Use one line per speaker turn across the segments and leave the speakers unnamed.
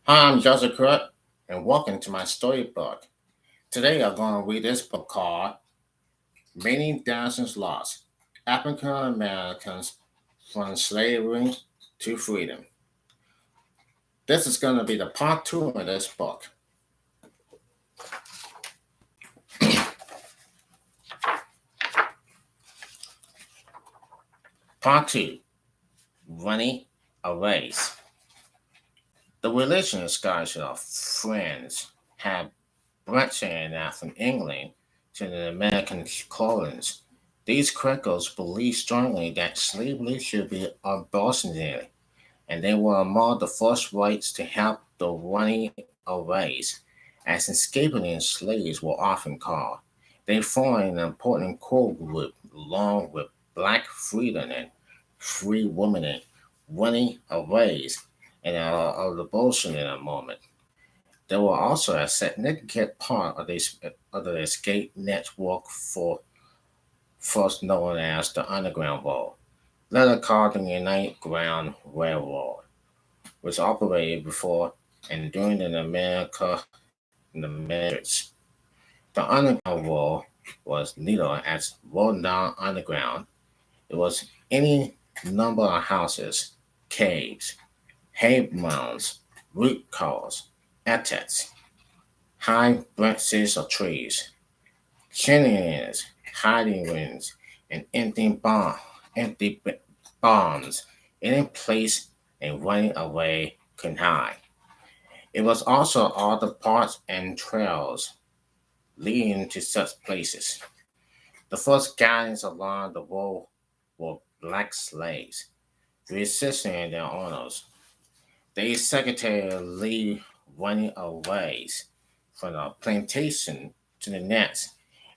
Hi, I'm Joseph Crudup, and welcome to my storybook. Today I'm going to read this book called Many Thousands Lost African Americans from Slavery to Freedom. This is going to be the part two of this book. Part two Running Away. The religion and scholarship of Friends have branched out from England to the American colonies. These Quakers believed strongly that slavery should be abolished, and they were among the first whites to help the running aways, as escaping slaves were often called. They formed an important core group along with black freedom and free women and running aways and a revolution in a moment. They were also a significant part of the escape network for first known as the Underground Railroad, later called the United Ground Railroad, which operated before and during the Matrix. The Underground Railroad was neither as rolled down underground. It was any number of houses, caves, hay mounds, root cars, attics, high branches of trees, chandeliers, hiding rooms, and empty bombs. Any place and running away could hide. It was also all the paths and trails leading to such places. The first guidance along the road were black slaves, resisting their owners. They secretly running away from the plantation to the nets,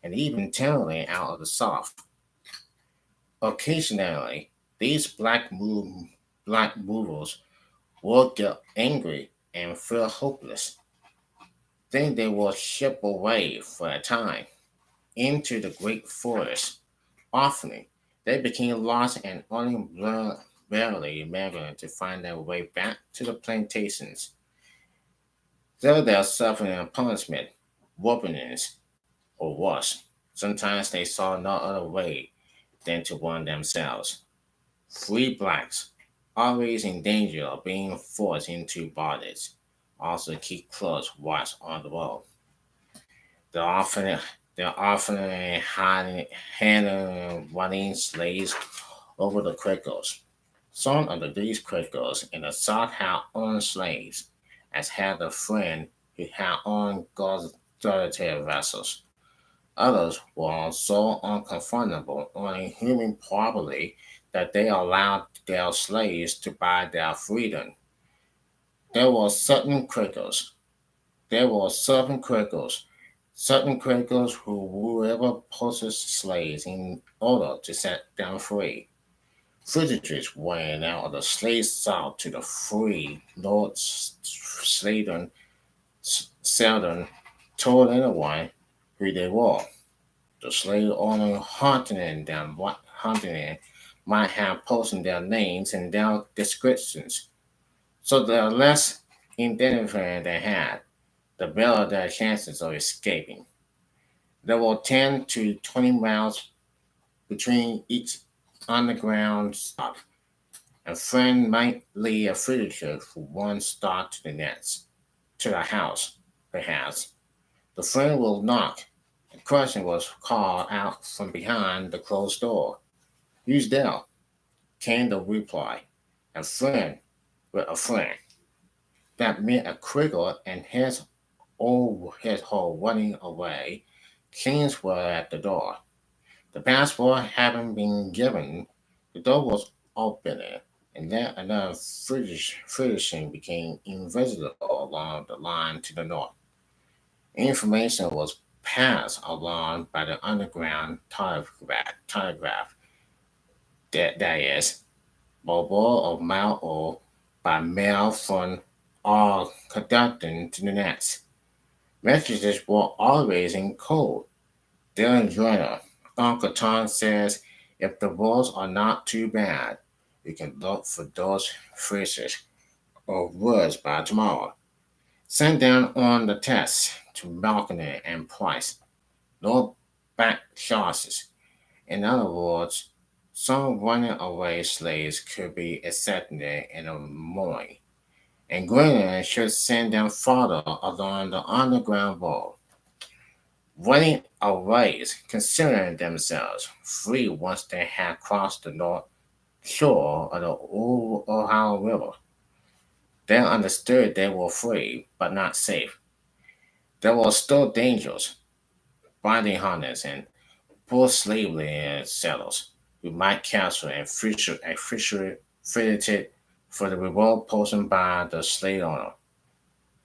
and even temporarily out of the South. Occasionally, these black movers would get angry and feel hopeless. Then they would ship away for a time into the great forest. Often, they became lost and only barely managed to find their way back to the plantations. Though they are suffering punishment, whoopings, or worse, sometimes they saw no other way than to run themselves. Free blacks, always in danger of being forced into bondage, also keep close watch on the road. They're often they're often handling running slaves over the Quakers. Some of these Quakers in the South had owned slaves, as had a friend who had owned military vessels. Others were so uncomfortable owning human property that they allowed their slaves to buy their freedom. There were certain Quakers. There were certain Quakers who would ever possessed slaves in order to set them free. Fugitives went out of the slave South to the free North. Sladen seldom told anyone who they were. The slave owner hunting them might have posted their names and their descriptions, so the less identification they had, the better their chances of escaping. There were 10 to 20 miles between each underground stop. A friend might lead a fugitive from one stop to the next, to a house, perhaps. The friend will knock. A question was called out from behind the closed door. Who's there? Came the reply. A friend with a friend. That meant a cricket and his whole running away. Chains were at the door. The passport having been given, the door was opened, and then another finishing became invisible along the line to the north. Information was passed along by the underground telegraph that is, mobile or mail or by mail from all conducting to the next. Messages were always in code. Dylan Joyner, Uncle Tom says if the roads are not too bad, you can look for those phrases or words by tomorrow. sent down on the test to balcony and price, no back charges. In other words, some running away slaves could be accepted in a mooring, and Greenland should send them farther along the underground wall. Running away, considering themselves free once they had crossed the north shore of the Ohio River. They understood they were free, but not safe. There were still dangers, binding hunters and poor slavery settlers who might capture and fisher fitted for the reward posted by the slave owner.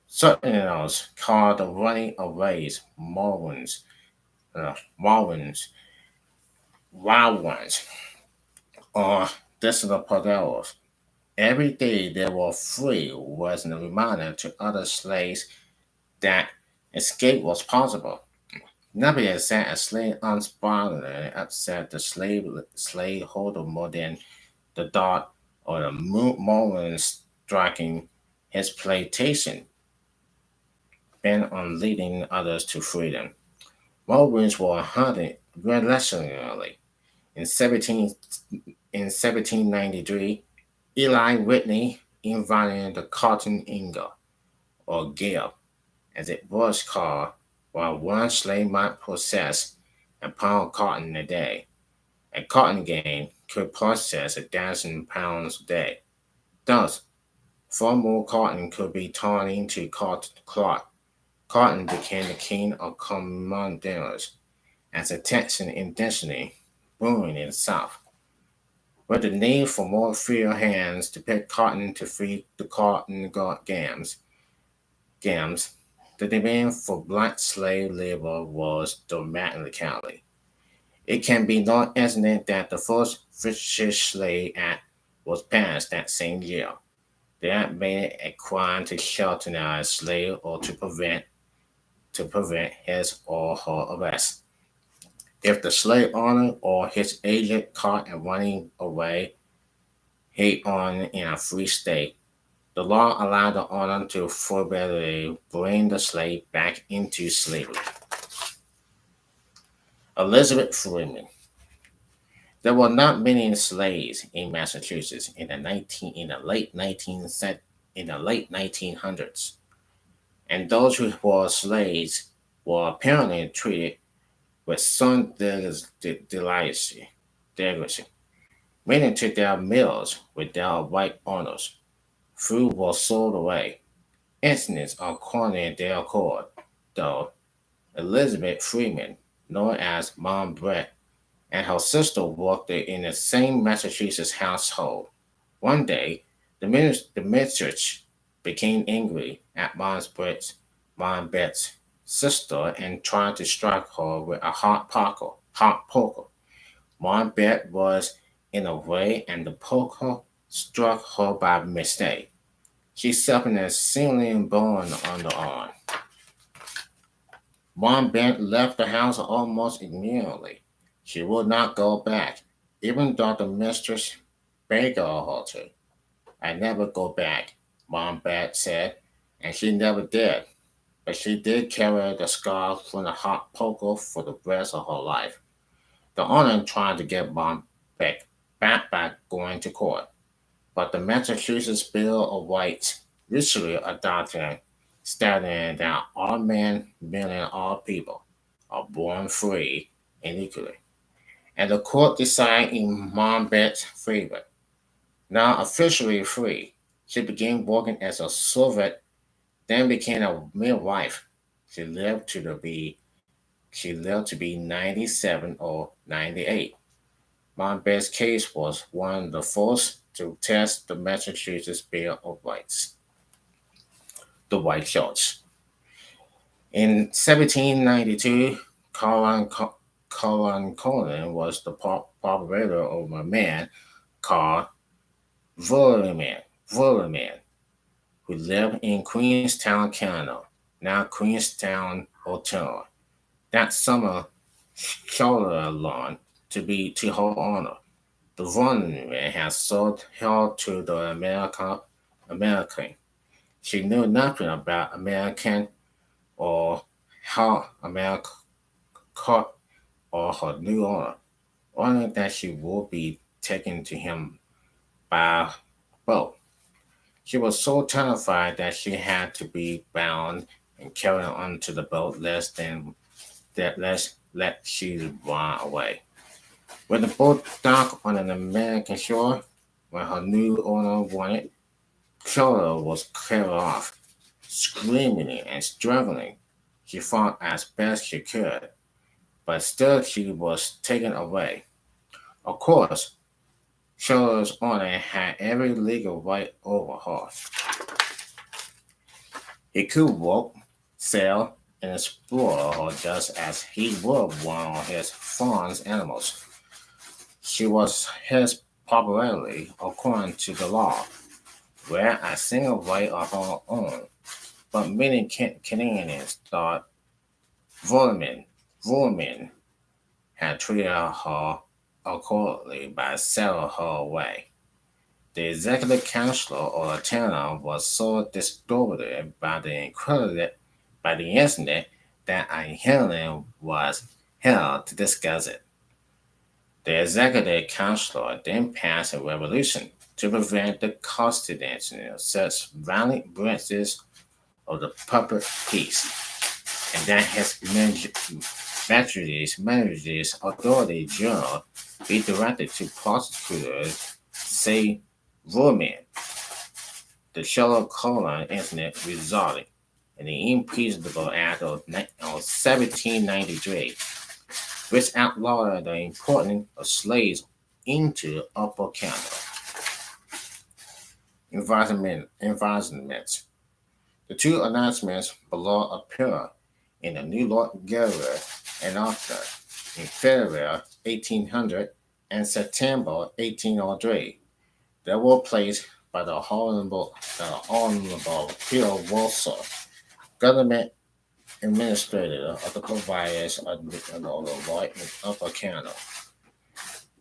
Sentinels called the running aways Marvins, wild ones, or distant paderos. Every day they were free was a reminder to other slaves that escape was possible. Napier said a slave unspoiledly upset the slaveholder more than the dot or the moment striking his plantation, bent on leading others to freedom. Mormons were hunted relentlessly. In 1793, Eli Whitney invited the cotton inga, or gale, as it was called, while one slave might possess a pound of cotton a day. A cotton gang could process 1,000 pounds a day. Thus, far more cotton could be turned into cloth. Cotton became the king of commodities as a Texan industry booming in the South. With the need for more freer hands to pick cotton to feed the cotton gams, the demand for black slave labor was dramatically. It can be no accident that the first British Slave Act was passed that same year. The act made it a crime to shelter a slave or to prevent his or her arrest. If the slave owner or his agent caught and running away, he owned in a free state. The law allowed the owner to forcibly bring the slave back into slavery. Elizabeth Freeman. There were not many slaves in Massachusetts in the late 1900s, and those who were slaves were apparently treated with some delicacy, meaning to their meals with their white owners. Food was sold away. Incidents according to their accord, though. Elizabeth Freeman, known as Mom Brett, and her sister worked in the same Massachusetts household. One day, the mistress became angry at Mom Brett's sister and tried to strike her with a hot poker. Mom Brett was in a way, and the poker struck her by mistake. She suffered a searing burn on the arm. Mom Bent left the house almost immediately. She would not go back, even though the mistress begged her to. I never go back, Mom Bent said, and she never did. But she did carry the scar from the hot poker for the rest of her life. The owner tried to get Mom back by going to court, but the Massachusetts Bill of Rights recently adopted stating that all men, meaning all people, are born free and equal. And the court decided in Monbet's favor. Now officially free, she began working as a servant, then became a midwife. She lived to the be she lived to be 97 or 98. Monbet's case was one of the first to test the Massachusetts Bill of Rights, the White Shorts. In 1792, Colin Conan was the proprietor of a man called Verlaman, who lived in Queenstown, Canada, now Queenstown, Ontario. That summer, shoulder lawn to her honor. The Verlaman had sold her to the American. She knew nothing about American or how America caught or her new owner, only that she would be taken to him by boat. She was so terrified that she had to be bound and carried onto the boat lest let she run away. When the boat docked on an American shore, when her new owner wanted, Clara was carried off, screaming and struggling. She fought as best she could, but still she was taken away. Of course, Clara's owner had every legal right over her. He could walk, sail, and explore her just as he would one of his farm's animals. She was his property according to the law, where a single right of her own. But many Canadians thought Vorman, Vorman had treated her accordingly by selling her away. The executive council or tenor was so disturbed by the incident that a hearing was held to discuss it. The executive council then passed a resolution to prevent the constitution of such violent breaches of the public peace, and that his Majesty's Authority General be directed to prosecutors say Roman. The Sherlock Holmes incident resulted in the Impeachable Act of 1793, which outlawed the importing of slaves into Upper Canada. Environment. The two announcements below appear in the New York Guerrilla and Author in February 1800 and September 1803. They were placed by the Honorable Peter Walser, government administrator of the province of the Illinois in Upper Canada.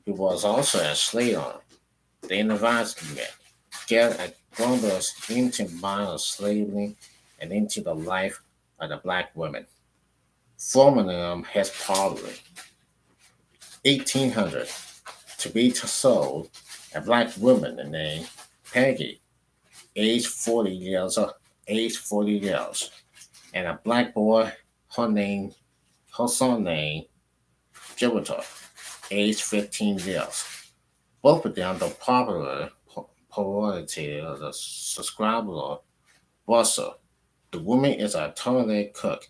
He was also a slave owner. The investment get a glimpse into mind of slavery and into the life of the black women. Forming his parlor, 1800, to be sold a black woman named Peggy, age 40 years, and a black boy, her son named Jupiter, age 15 years. Both of them the popular priority of the subscriber Russell. The woman is a toilet cook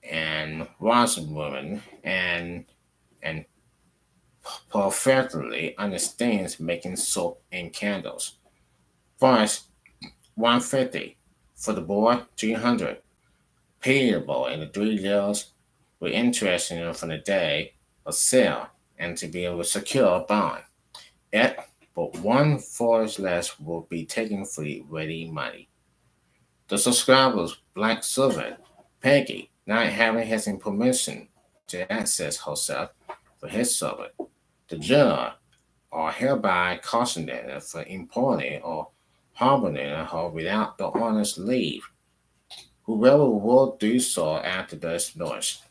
and washerwoman and perfectly understands making soap and candles. Price 150 for the boy 300. Payable in the 3 years with interest from the day of sale and to be able to secure a bond. Yet, but one force less will be taken for ready money. The subscriber's black servant, Peggy, not having his permission to access herself for his servant, the judge are hereby cautioned for importing or harboring her without the owner's leave. Whoever will do so after this notice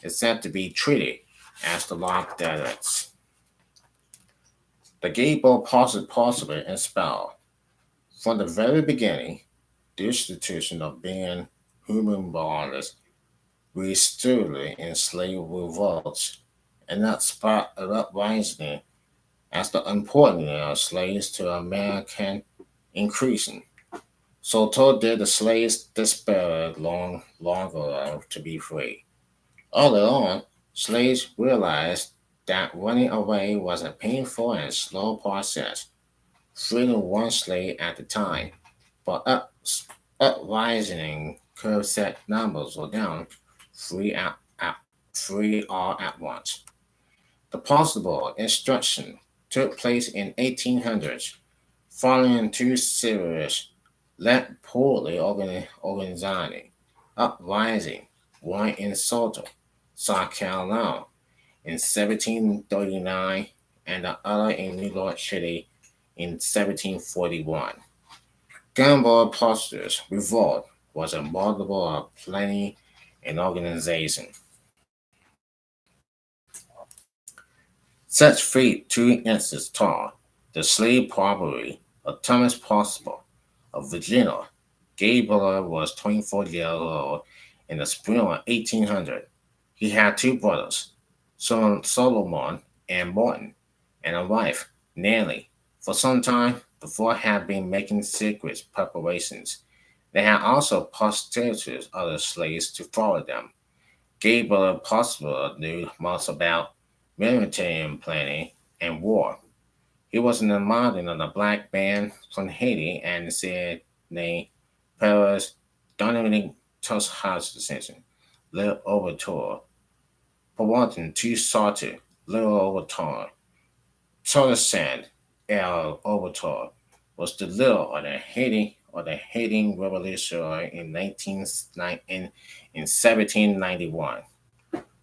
is said to be treated as the law directs. The Gable possibly and spell. From the very beginning, the institution of being human bodies we steadily enslaved revolts and not spot of uprising as the importance of slaves to American increasing. So told did the slaves despair longer to be free. Early on, slaves realized that running away was a painful and slow process, freeing one slave at a time, but uprising curve set numbers or down, three all at once. The possible instruction took place in 1800s, following two serious, led poorly organizing uprising, one in Soto, South Carolina in 1739 and the other in New York City in 1741. Gamble Posters Revolt was a multiple of planning and organization. Such feat 2 inches tall, the slave robbery of Thomas Possible of Virginia. Gable was 24 years old in the spring of 1800. He had two brothers, Solomon and Morton, and a wife, Nellie. For some time, the four had been making secret preparations. They had also postulated other slaves to follow them. Gable Possible knew much about military planning and war. He was in the mountain of a black band from Haiti and said named Paris Dominic Tosh Little Overture, Pawanton Tu Sauter, Little Overture, Toussaint El Overture was the little of the Haitian Revolution in 1791,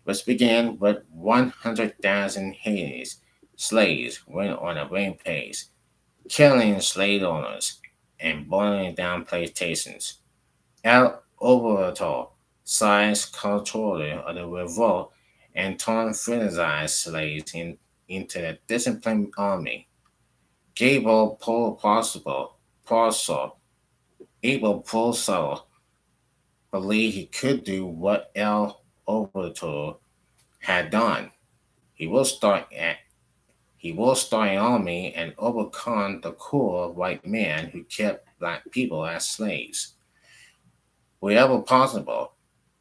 which began with 100,000 Haitian slaves went on a rampage, killing slave owners and burning down plantations. El Oberto seized control of the revolt and turned franchised slaves into a disciplined army. Gable Parcel, Abel Purcell believed he could do what El Oberto had done. He will start at He will start an army and overcome the cruel white man who kept black people as slaves. Wherever possible,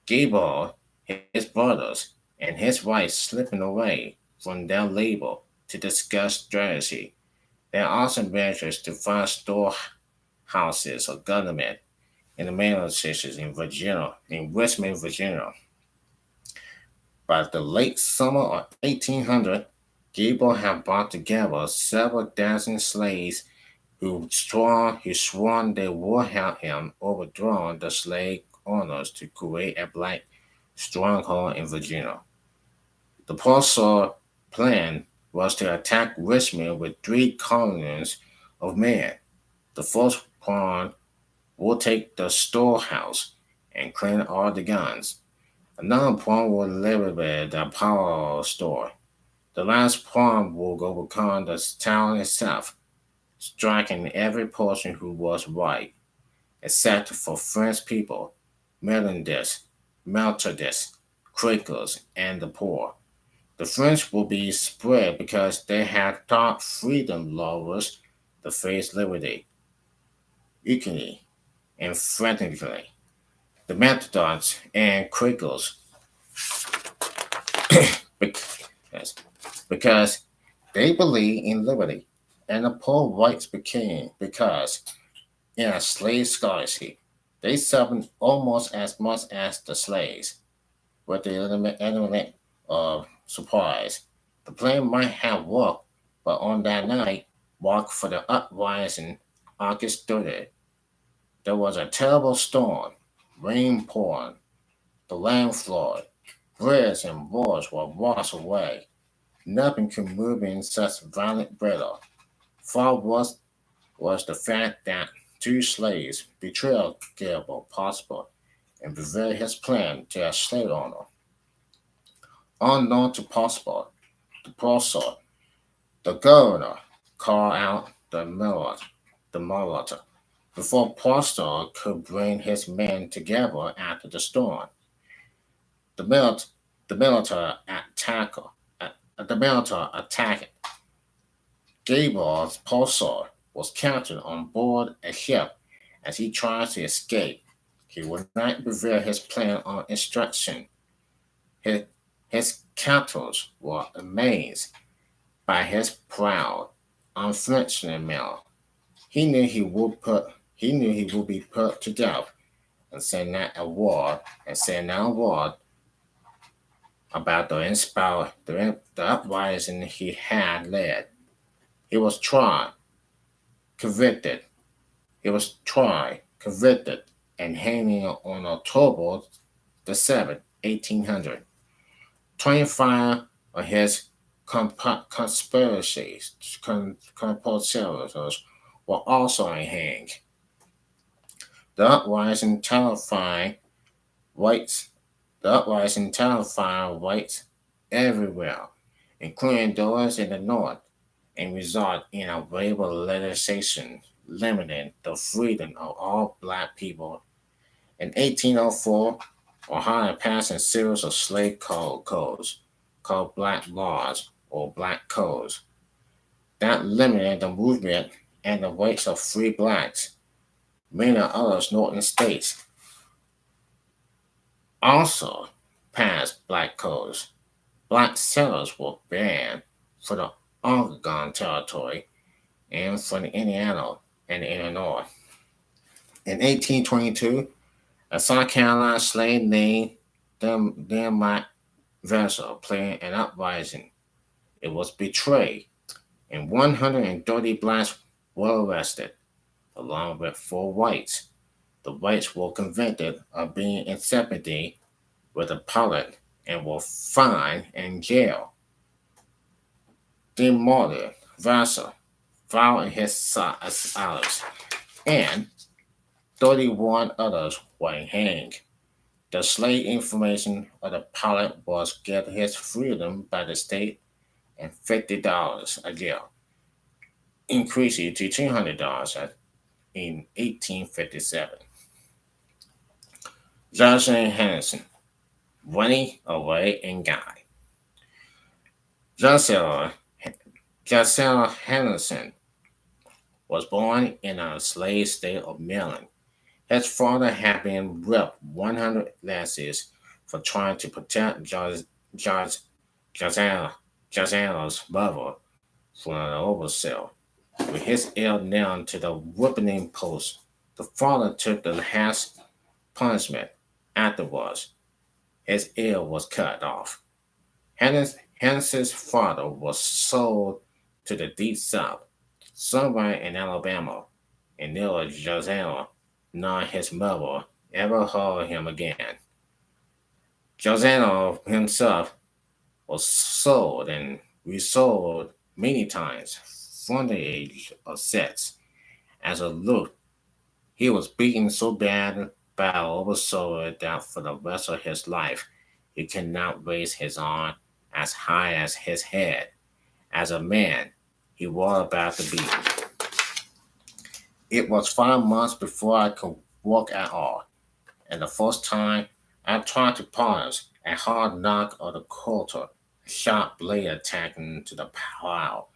Gable, his brothers, and his wife slipping away from their labor to discuss strategy. There are also measures to find storehouses of government in the mailing stations in Richmond, Virginia. By the late summer of 1800, Gable had brought together several dozen slaves who sworn they would help him overthrow the slave owners to create a black stronghold in Virginia. The Pulsar plan was to attack Richmond with three columns of men. The first pawn will take the storehouse and clean all the guns. Another pawn will liberate the power store. The last pawn will overcome the town itself, striking every person who was white, except for French people, Methodists, Quakers, and the poor. The French will be spread because they had taught freedom lovers to face liberty, equally, and frantically. The Methodists and Quakers, because, because they believe in liberty, and the poor whites became because in a slave scholarship they suffered almost as much as the slaves, with the element of surprise. The plan might have worked, but on that night, marked for the uprising, August 30th, there was a terrible storm, rain pouring, the land flooded, bridges and boards were washed away. Nothing could move in such violent weather. Far worse was the fact that two slaves betrayed Gilbert Possible and revealed his plan to a slave owner. Unknown to Possible, the purser, the governor called out the Marauders, before Possible could bring his men together after the storm. The, mil- the military attacker, the military attacked Gabriel's pulsar was captured on board a ship as he tried to escape. He would not reveal his plan on instruction. His, his captors were amazed by his proud, unflinching manner. He knew he would be put to death and said not a word about the uprising he had led. He was tried, convicted, convicted, and hanging on October the 7th, 1800. 25 of his conspiracies were also hanged. The uprising terrified whites, the uprising terrified whites everywhere, including those in the North, and result in a wave of legislation limiting the freedom of all black people. In 1804, Ohio passed a series of slave codes called Black Laws or Black Codes that limited the movement and the rights of free blacks. Many other northern states also passed black codes. Black settlers were banned for the Oregon Territory and from Indiana and Illinois. In 1822, a South Carolina slave named Dem Vessel planned an uprising. It was betrayed, and 130 blacks were arrested, along with 4 whites. The whites were convicted of being in sympathy with the public and were fined and jailed. Then murdered Vassar, following his salaries, and 31 others were hanged. The slave information of the pilot was get his freedom by the state and $50 a year, increasing to $200 in 1857. Johnson Henderson, running away and guy. Johnson Henderson was born in a slave state of Maryland. His father had been whipped 100 lashes for trying to protect George Josiah's mother from an oversell. With his ear nailed to the whipping post, the father took the last punishment. Afterwards, his ear was cut off. Hennessy's father was sold to the deep south, somewhere in Alabama, and neither Josiah nor his mother ever heard him again. Josiah himself was sold and resold many times from the age of 6. As a look, he was beaten so bad by an overseer that for the rest of his life he could not raise his arm as high as his head. As a man, he was about to be. It was 5 months before I could walk at all, and the first time I tried to pause, a hard knock of the quarter, a sharp blade attacking to the plow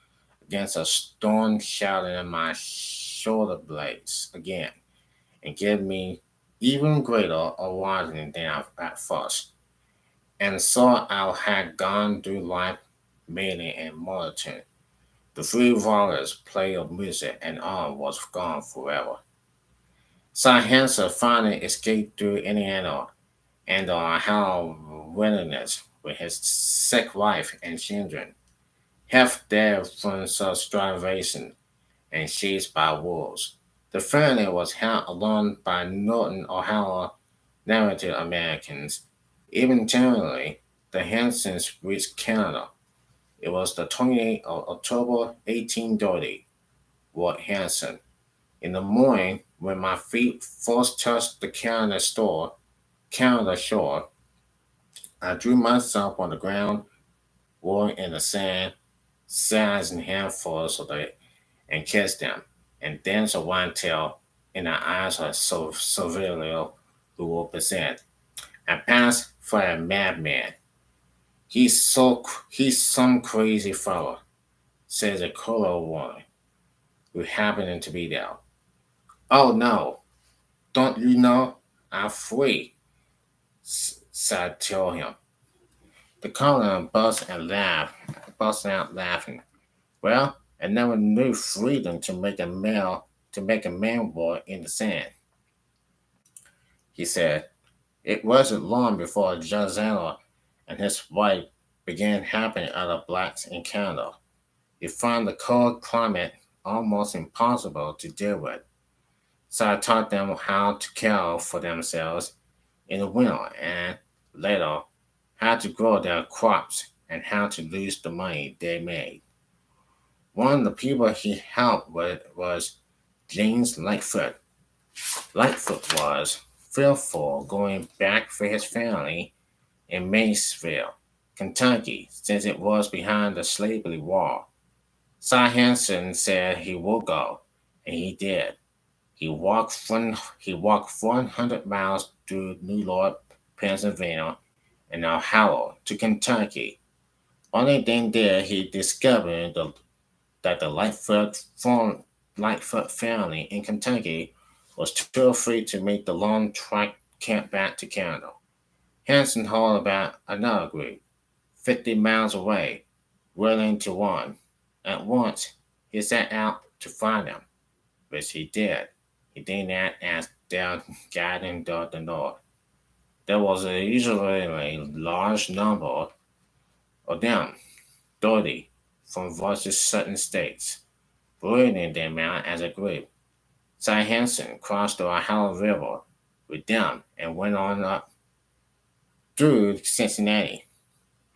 against a stone shouting in my shoulder blades again, and gave me even greater awakening than at first. And so I had gone through life mainly in monotone. The 3 hours play of music and all was gone forever. Sir Hanser finally escaped through Indiana and the Ohio wilderness with his sick wife and children, half dead from starvation and chased by wolves. The family was held alone by Northern Ohio Native Americans. Even generally, the Hansons reached Canada. It was the 28th of October 1830, wrote Hanson. In the morning, when my feet first touched the Canada shore, I drew myself on the ground, rolling in the sand, sizing handfuls of it, and kissed them, and danced a wine-tail in the eyes of Silverio who will present. I passed for a madman. He's some crazy fellow, says a colored woman who happened to be there. Oh no, don't you know? I'm free, said tell him. The colonel burst out laughing. Well, I never knew freedom to make a man walk in the sand. He said, it wasn't long before Josiah and his wife began helping other blacks in Canada. They found the cold climate almost impossible to deal with, so I taught them how to care for themselves in the winter and later how to grow their crops and how to lose the money they made. One of the people he helped with was James Lightfoot. Lightfoot was fearful going back for his family in Maysville, Kentucky, since it was behind the slavery wall. Si Hansen said he would go, and he did. He walked 100 miles through New York, Pennsylvania, and Ohio to Kentucky. Only then did he discover that the Lightfoot family in Kentucky was too afraid to make the long trek camp back to Canada. Hansen heard about another group, 50 miles away, willing to one. At once, he set out to find them, which he did. He did not ask their guiding toward the north. There was usually a large number of them, 30, from various certain states, bringing them out as a group. Cy Hansen crossed the Ohio River with them and went on up through Cincinnati.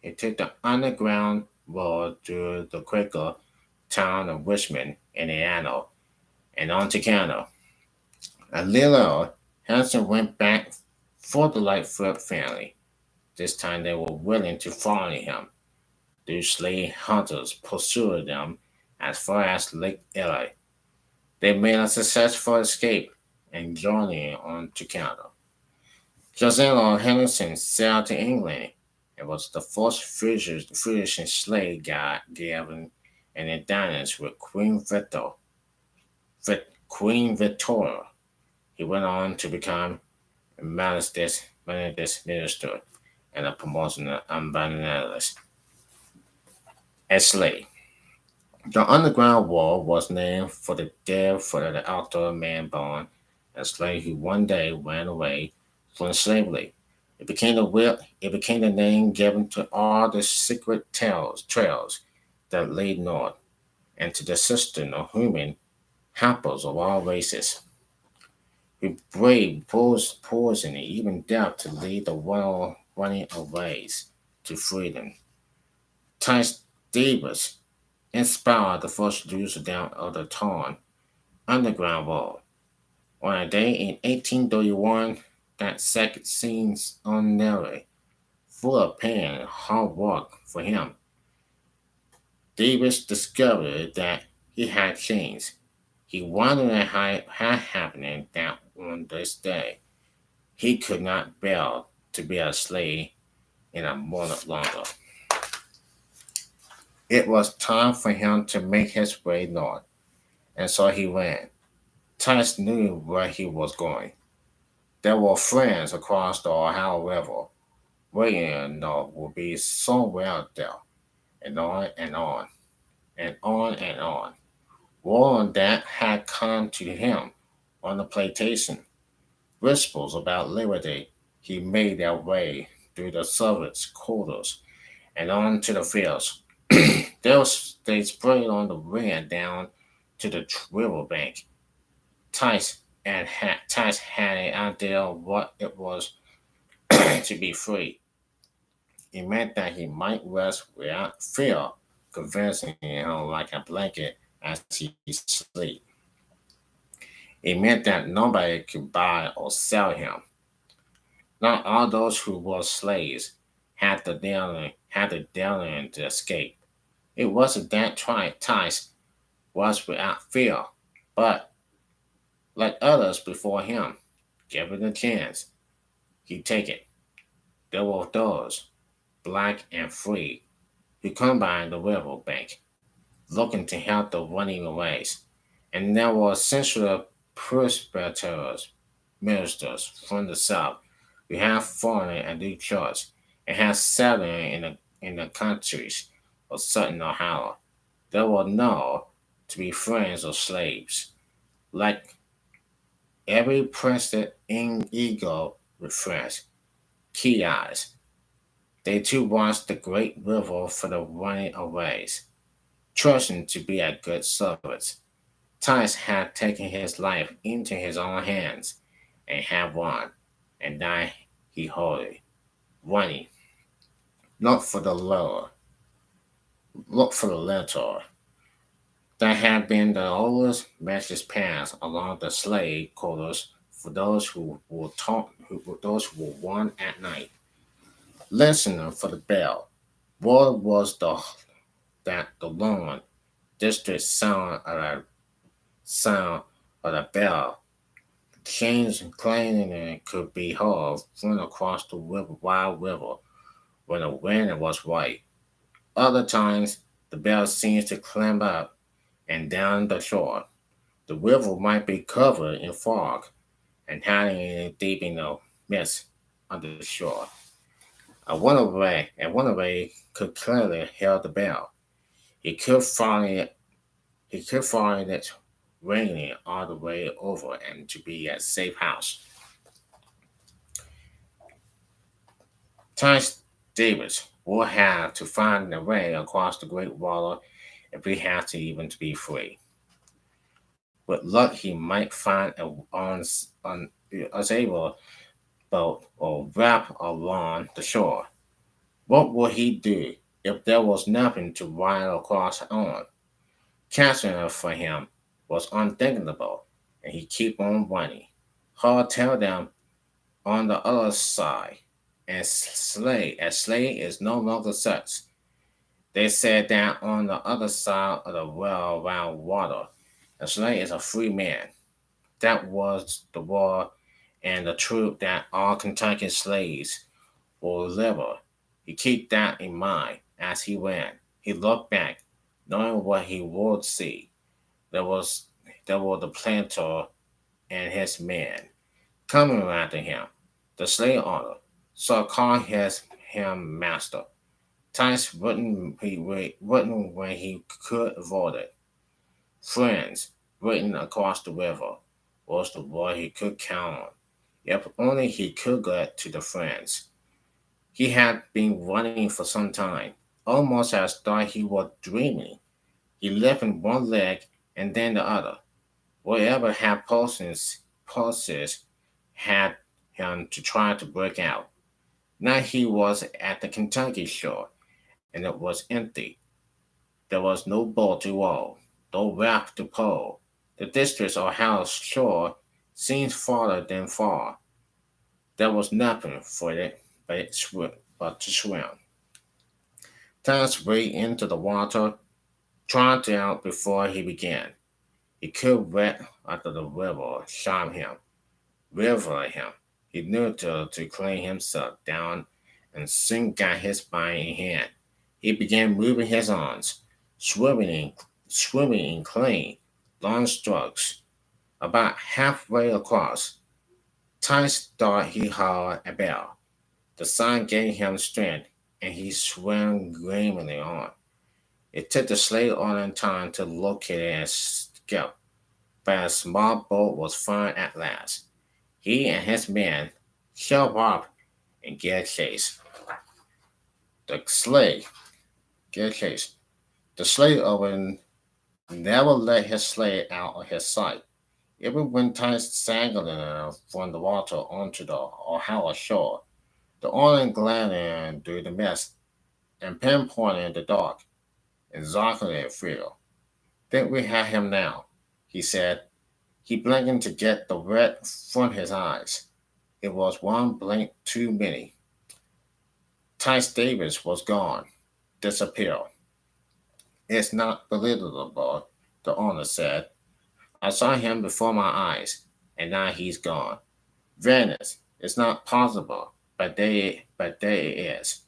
He took the underground road through the Quaker town of Richmond, Indiana, and on to Canada. A little later, Hansen went back for the Lightfoot family. This time they were willing to follow him. The slave hunters pursued them as far as Lake Erie. They made a successful escape and journeyed on to Canada. Josiah Henderson sailed to England and was the first Frisian slave guy given an indictment with Queen Victoria. He went on to become a Methodist minister and a promotion of unbandaged as slave. The Underground War was named for the death of the outdoor man born a slave who one day ran away from slavery. It became the name given to all the secret trails that lead north, and to the system of human helpers of all races, who braved poison and even death to lead the world running aways to freedom. Tice Davis inspired the first use down of the torn Underground War. On a day in 1831 that second seems ordinary, full of pain and hard work for him, Davis discovered that he had changed. He wondered how it had happened that on this day he could not bear to be a slave in a moment longer. It was time for him to make his way north, and so he ran. Tice knew where he was going. There were friends across the Ohio River waiting would be somewhere out there, and on and on, and on and on. Word that had come to him on the plantation, whispers about liberty. He made their way through the servants' quarters and on to the fields. They sprayed on the wind down to the river bank. Tice had an idea of what it was to be free. It meant that he might rest without fear, convincing him like a blanket as he slept. It meant that nobody could buy or sell him. Not all those who were slaves had the daring to escape. It wasn't that Tice was without fear, but like others before him, given a chance, he'd take it. There were those, black and free, who combined the river bank, looking to help the running aways. And there were essential presbyters, ministers from the South, who had foreign and new church, and had settled in the countries of Southern Ohio. There were no to be friends of slaves. Like every president in ego with friends, key eyes. They too watched the great river for the running aways, trusting to be a good servant. Tice had taken his life into his own hands and had won, and now he holy, running, not for the lower, look for the latter, That had been the oldest message passed along the slave quarters for those who were one at night. Listening for the bell. Word was that the long distant sound of the bell, chains and clanging could be heard flowing across the wild river when the wind was right. Other times, the bell seems to climb up and down the shore. The river might be covered in fog and hiding deep in the mist on the shore. One away could clearly hear the bell. He could find it. He could find it ringing all the way over and to be a safe house. Thomas Davis will have to find a way across the great water if he has to even to be free. With luck, he might find unstable boat or wrap along the shore. What would he do if there was nothing to ride across on? Catching her for him was unthinkable, and he kept on running. Hard tell them on the other side, and Slade is no longer such. They said that on the other side of the well round water, a Slade is a free man. That was the war and the truth that all Kentucky slaves will deliver. He kept that in mind as he ran. He looked back, knowing what he would see. There was there were the planter and his men coming after him. The slave owner saw calling him master. Times wouldn't when he could avoid it. Friends written across the river was the boy he could count on. If only he could get to the friends. He had been running for some time, almost as though he were dreaming. He lifted one leg and then the other. Whatever had pulses had him to try to break out. Now he was at the Kentucky shore, and it was empty. There was no boat to row, no raft to pole. The district or house shore seemed farther than far. There was nothing for it but to swim. Thomas waded into the water, trying to out before he began. He could wet after the river shot him, river him. He knew to clean himself down and soon got his spine in hand. He began moving his arms, swimming, swimming in clean, long strokes. About halfway across, Tice thought he heard a bell. The sun gave him strength, and he swam gleamingly on. It took the slave owner time to locate it and skip, but a small boat was found at last. He and his men shoved off and gave chase. The slave gave chase. The slave owner never let his slave out of his sight. Even when Tice sank from the water onto the Ohio shore, the owner glanced through the mist and pinpointed the dark, exactly at Phil. Think we have him now, he said. He blinked to get the red from his eyes. It was one blink too many. Tice Davis was gone, disappeared. It's not believable, the owner said. I saw him before my eyes, and now he's gone. Venice, it's not possible, but there it is.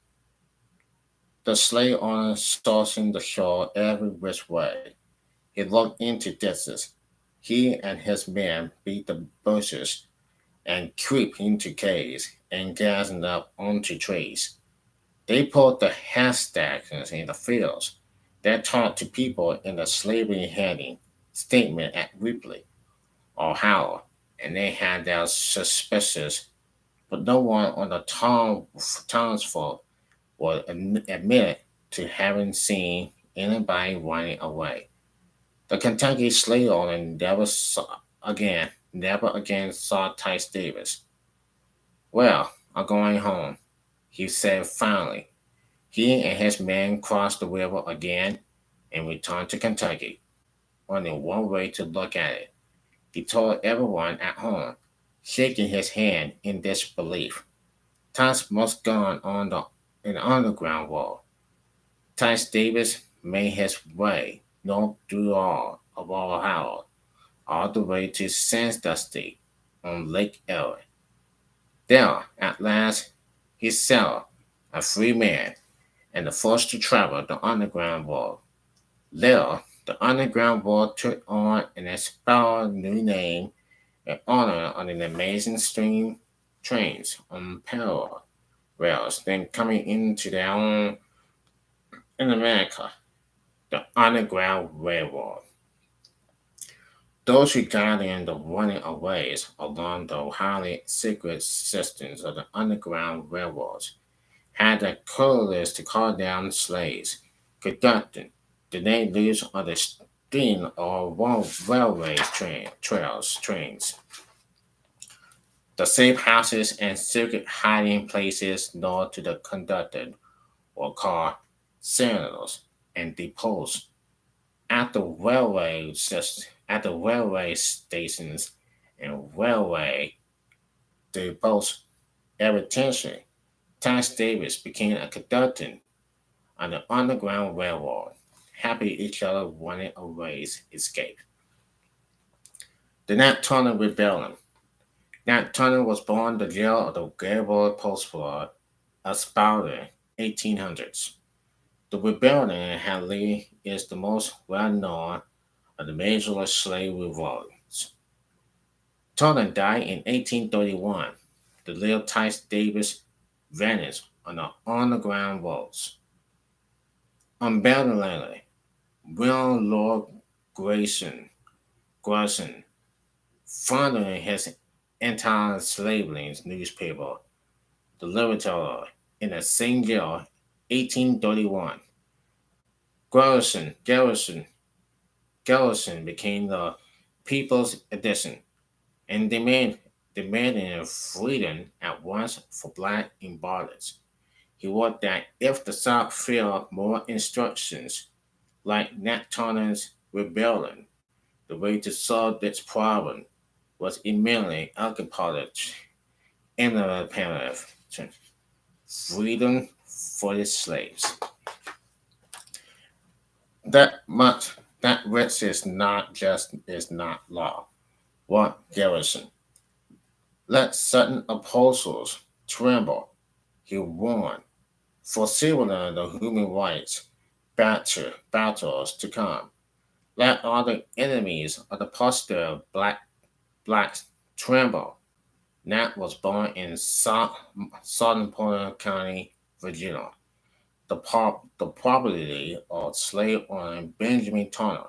The slave owner searching the shore every which way. He looked into distance. He and his men beat the bushes and creep into caves and gathered up onto trees. They pulled the haystacks in the fields. They talked to people in the slavery handing statement at Ripley or Howell, and they had their suspicions, but no one on the townsfolk would admit to having seen anybody running away. The Kentucky slave owner never again saw Tice Davis. Well, I'm going home, he said finally. He and his men crossed the river again and returned to Kentucky. only one way to look at it. He told everyone at home, shaking his hand in disbelief. Tice must gone on in the underground world. Tice Davis made his way north through all Howard, all the way to Sandusky on Lake Erie. There, at last, he settled, a free man, and the first to travel the underground world. There, the underground world took on an inspired new name in honor of the amazing steam trains on parallel rails then coming into their own in America, the Underground Railroad. Those who got in the running ways along the highly secret systems of the Underground Railroads had the courage to call down slaves, conducting the they lose on the steam or railway trains. The safe houses and secret hiding places known to the conductor were called citadels and depots at the railway stations and railway depots. Eventually, Thomas Davis became a conductor on the Underground Railroad. Happy each other wanted a race escape. The Nat Turner Rebellion. Nat Turner was born in the jail of the Gaylord Postboard of Spouter, 1800s. The rebellion in Hadley is the most well-known of the major slave revolts. Turner died in 1831. The little Tice Davis vanished on the underground roads. Unbelievably, William Lord Grayson, founding his anti-slavery newspaper, The Liberator, in the same year, 1831. Garrison became the People's Edition and demanding freedom at once for black invalids. He wrote that if the South feared more instructions like Nat Turner's rebellion, the way to solve this problem was immediately occupied in the imperative freedom for the slaves. That which is not law. What Garrison? Let certain apostles tremble, he warned, for several the human rights battles to come. Let all the enemies of the posture of blacks tremble. Nat was born in Southern Porter County, Virginia, the property of slave owner Benjamin Turner.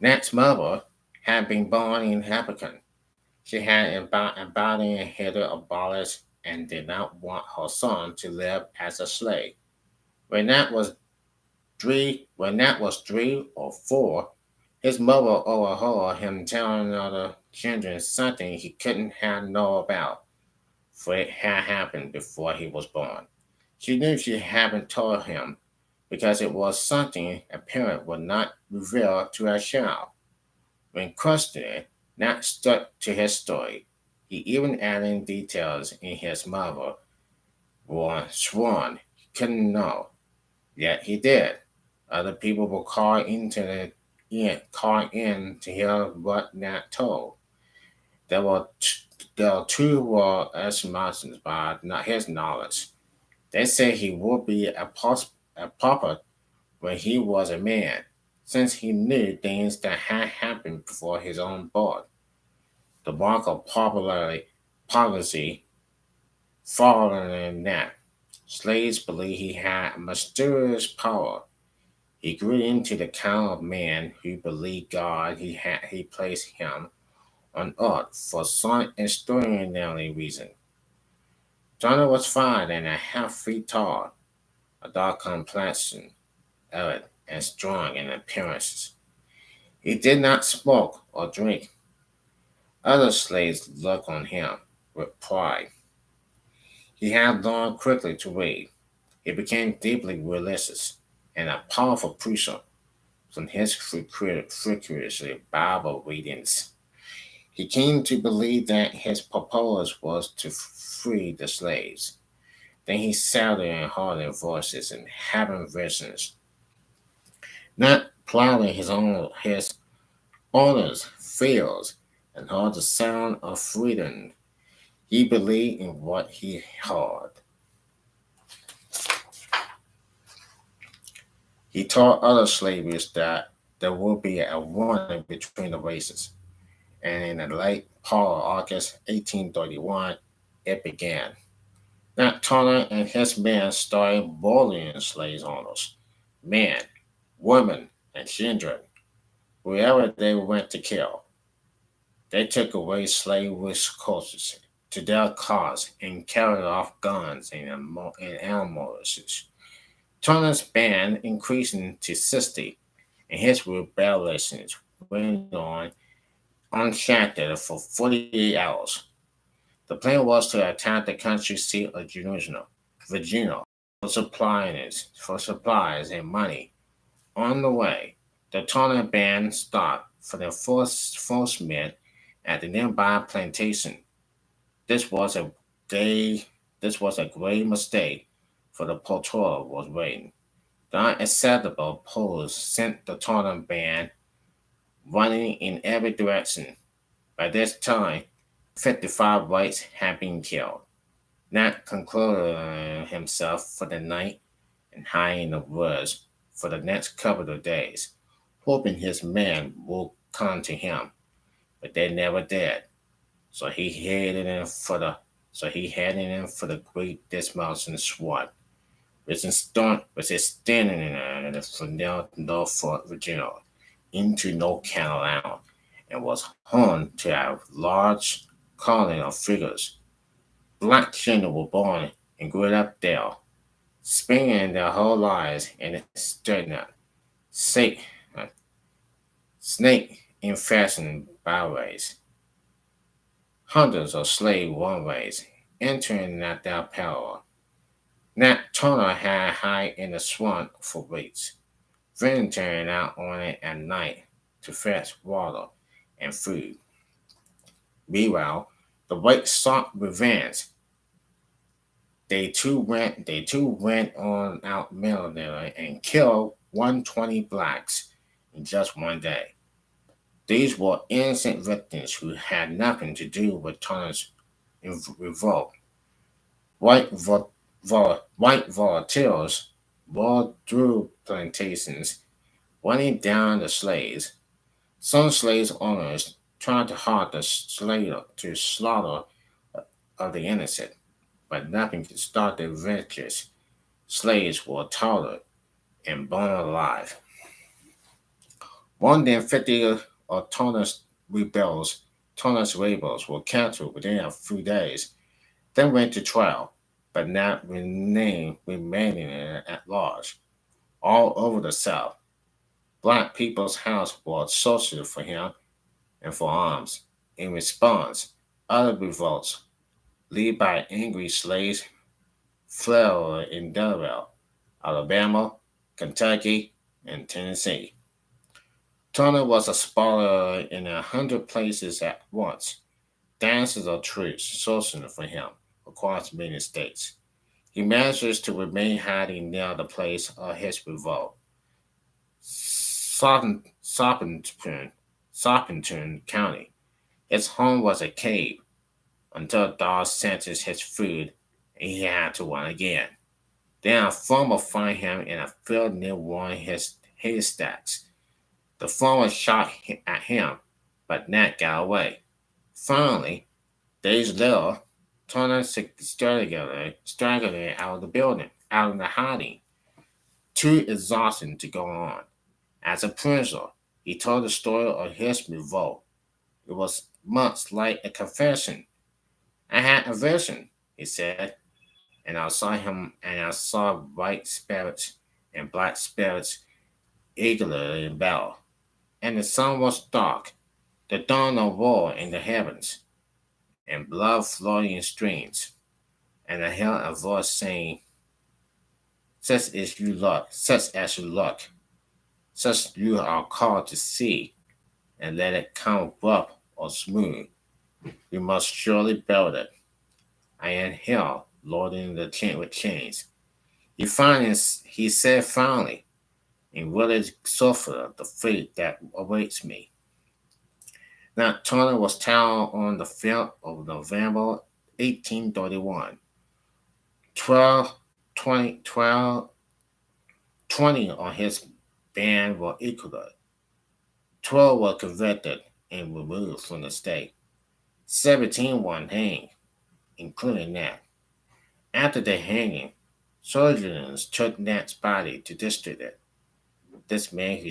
Nat's mother had been born in African. She had embodied header abolished and did not want her son to live as a slave. When Nat was when Nat was 3 or 4, his mother overheard him telling other children something he couldn't have know about, for it had happened before he was born. She knew she hadn't told him because it was something a parent would not reveal to a child. When questioned, Nat stuck to his story. He even added details in his mother was sworn he couldn't know, yet he did. Other people were called in to hear what Nat told. There were there were two were estimations by not his knowledge. They said he would be a puppet when he was a man, since he knew things that had happened before his own birth. The mark of policy following that. Slaves believed he had mysterious power. He grew into the kind of man who believed God he placed him on earth for some extraordinary reason. Turner was 5.5 feet tall, a dark complexion, alert and strong in appearance. He did not smoke or drink. Other slaves looked on him with pride. He had learned quickly to read. He became deeply religious and a powerful preacher. from his frequent Bible readings. He came to believe that his purpose was to free the slaves. Then he sounded in hardened voices and having visions, not plowing his owners' fields, and heard the sound of freedom. He believed in what he heard. He taught other slaves that there would be a warning between the races, and in the late part of August 1831, it began. Nat Turner and his men started bullying slave owners, men, women, and children, wherever they went to kill. They took away slave horses to their cars and carried off guns and animals. Turner's band increased to 60, and his rebellions went on unshattered for 48 hours. The plan was to attack the country seat of Jerusalem, Virginia, for supplies and money. On the way, the Turner band stopped for their first meet at the nearby plantation. This was a gay, this was a great mistake, for the patrol was waiting. The unacceptable pose sent the Turner band running in every direction. By this time, 55 whites had been killed. Nat concluded himself for the night and hid in the woods for the next couple of days, hoping his men would come to him, but they never did. So he headed in for the great dismountain swamp, which is standing from Norfolk, Virginia, into North Carolina, and was home to a large colony of figures. Black children were born and grew up there, spending their whole lives in the straight snake, snake infested byways. Hundreds of slave runways entering at their peril. Nat Turner had hide in the swamp for weeks, venturing out on it at night to fetch water and food. Meanwhile, the whites sought revenge. They too went on out military and killed 120 blacks in just one day. These were innocent victims who had nothing to do with Turner's revolt. White volunteers rolled through plantations, running down the slaves. Some slave owners tried to halt the slaughter of the innocent, but nothing could stop the vicious. Slaves were tortured and burned alive. More than 50 of Turner's rebels were captured within a few days, then went to trial, but not remaining at large. All over the South, black people's house bought soldiers for him and for arms. In response, other revolts, led by angry slaves, flared in Delaware, Alabama, Kentucky, and Tennessee. Turner was a spoiler in 100 places at once. Thousands of troops searching for him across many states. He manages to remain hiding near the place of his revolt, Sarpentine, County. His home was a cave until dogs scented his food and he had to run again. Then a farmer found him in a field near one of his haystacks. The farmer shot at him, but Nat got away. Finally, days later, Turner straggled out of the building, out of the hiding, too exhausted to go on. As a prisoner, he told the story of his revolt. It was much like a confession. I had a vision, he said, and I saw white spirits and black spirits eagerly in battle. And the sun was dark, the dawn of war in the heavens, and blood flowing in streams. And I heard a voice saying, such as you look, such you are called to see, and let it come rough or smooth. You must surely build it. I am hell, loading the chain with chains. He said finally, and really suffer the fate that awaits me. That Turner was town on the 5th of November 1831. 12, 20, 12, 20 on his band were equal. 12 were convicted and removed from the state. 17 were hanged, including Nat. After the hanging, surgeons took Nat's body to distribute it. This man who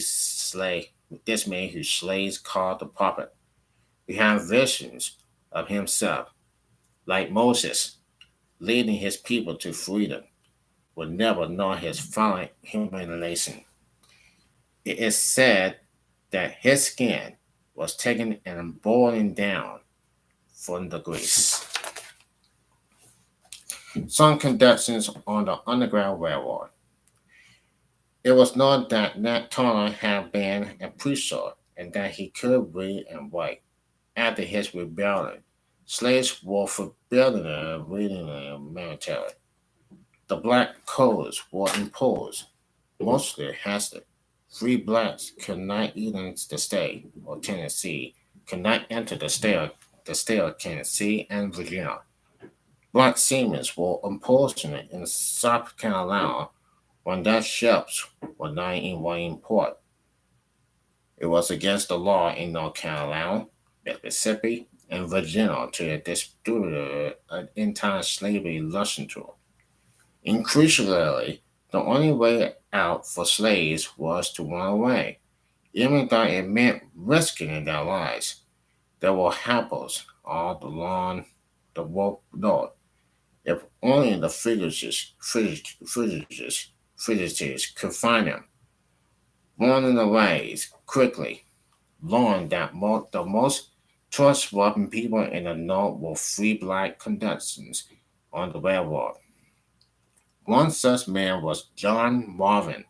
this man who slays called the prophet. We have visions of himself, like Moses, leading his people to freedom, will never know his violent humiliation. It is said that his skin was taken and boiling down from the grease. Some conductions on the Underground Railroad. It was known that Nat Turner had been a preacher and that he could read and write. After his rebellion, slaves were forbidden reading in the military. The black codes were imposed, mostly hasty. Free blacks could not enter the state or Tennessee, could not enter the state of Tennessee and Virginia. Black seamen were imprisoned in South Carolina when their ships were not in port. It was against the law in North Carolina, Mississippi, and Virginia to distribute an entire slavery license. Increasingly, the only way out for slaves was to run away, even though it meant risking their lives. There were helpers all along the road. If only the fugitives could find them. Running away quickly, learned that the most trustworthy people in the North were free black conductors on the railroad. One such man was John Marvin,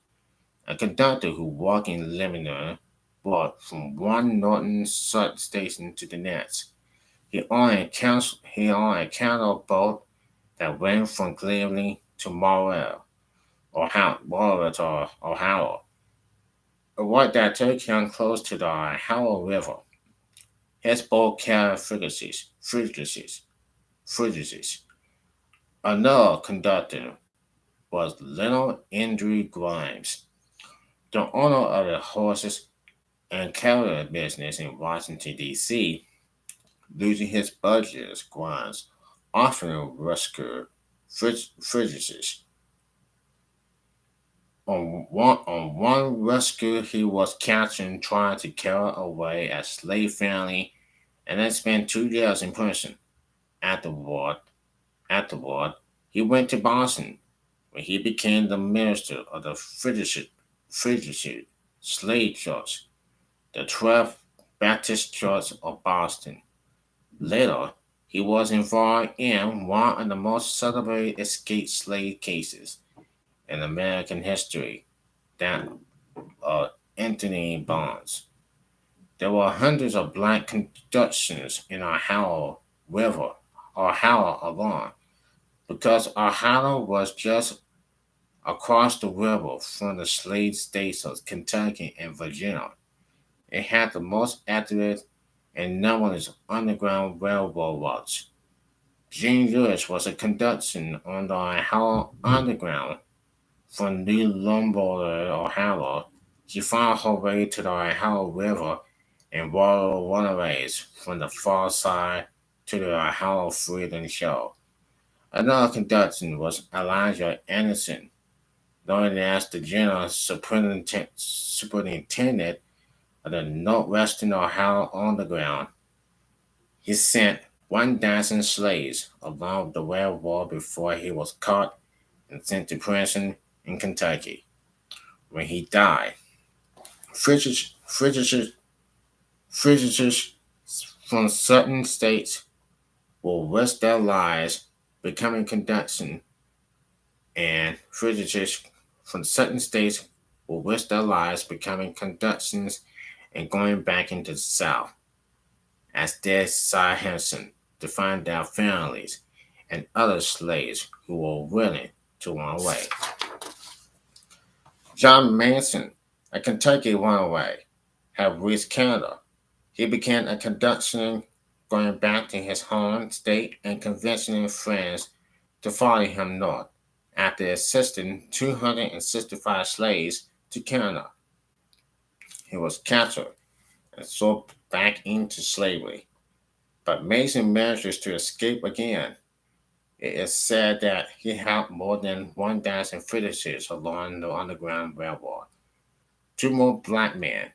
a conductor who worked in Lebanon, brought from one northern station to the next. He owned a cattle boat that went from Cleveland to Morwell to Ohio, a work that took him close to the Ohio River. His boat carried fugitive. Another conductor was Leonard Andrew Grimes, the owner of the horses and carrier business in Washington, D.C. Losing his budget, Grimes often rescued fugitives. On one rescue, he was captured trying to carry away a slave family and then spent 2 years in prison. Afterward, Afterward, he went to Boston, where he became the minister of the Fugitive Slave Church, the 12th Baptist Church of Boston. Later, he was involved in one of the most celebrated escaped slave cases in American history, that of Anthony Barnes. There were hundreds of black conductions in Ohio River, Ohio alone, because Ohio was just across the river from the slave states of Kentucky and Virginia. It had the most accurate and numerous underground railroad routes. Jean Lewis was a conductor on the Ohio Underground from New Lombard, Ohio. She found her way to the Ohio River and rode runaways from the far side to the Ohio Freedom Show. Another conductor was Elijah Anderson, known as the General Superintendent of the Northwestern Ohio Underground. He sent 1,000 slaves along the railroad before he was caught and sent to prison in Kentucky. When he died, fugitives from certain states will risk their lives becoming conductors, and fugitives from certain states who risked their lives becoming conductors and going back into the South, as did Cy Henson, to find their families and other slaves who were willing to run away. John Manson, a Kentucky runaway, had reached Canada. He began a conductor going back to his home state and convincing friends to follow him north after assisting 265 slaves to Canada. He was captured and sold back into slavery, but Mason managed to escape again. It is said that he helped more than 1,000 fugitives along the Underground Railroad. Two more black men,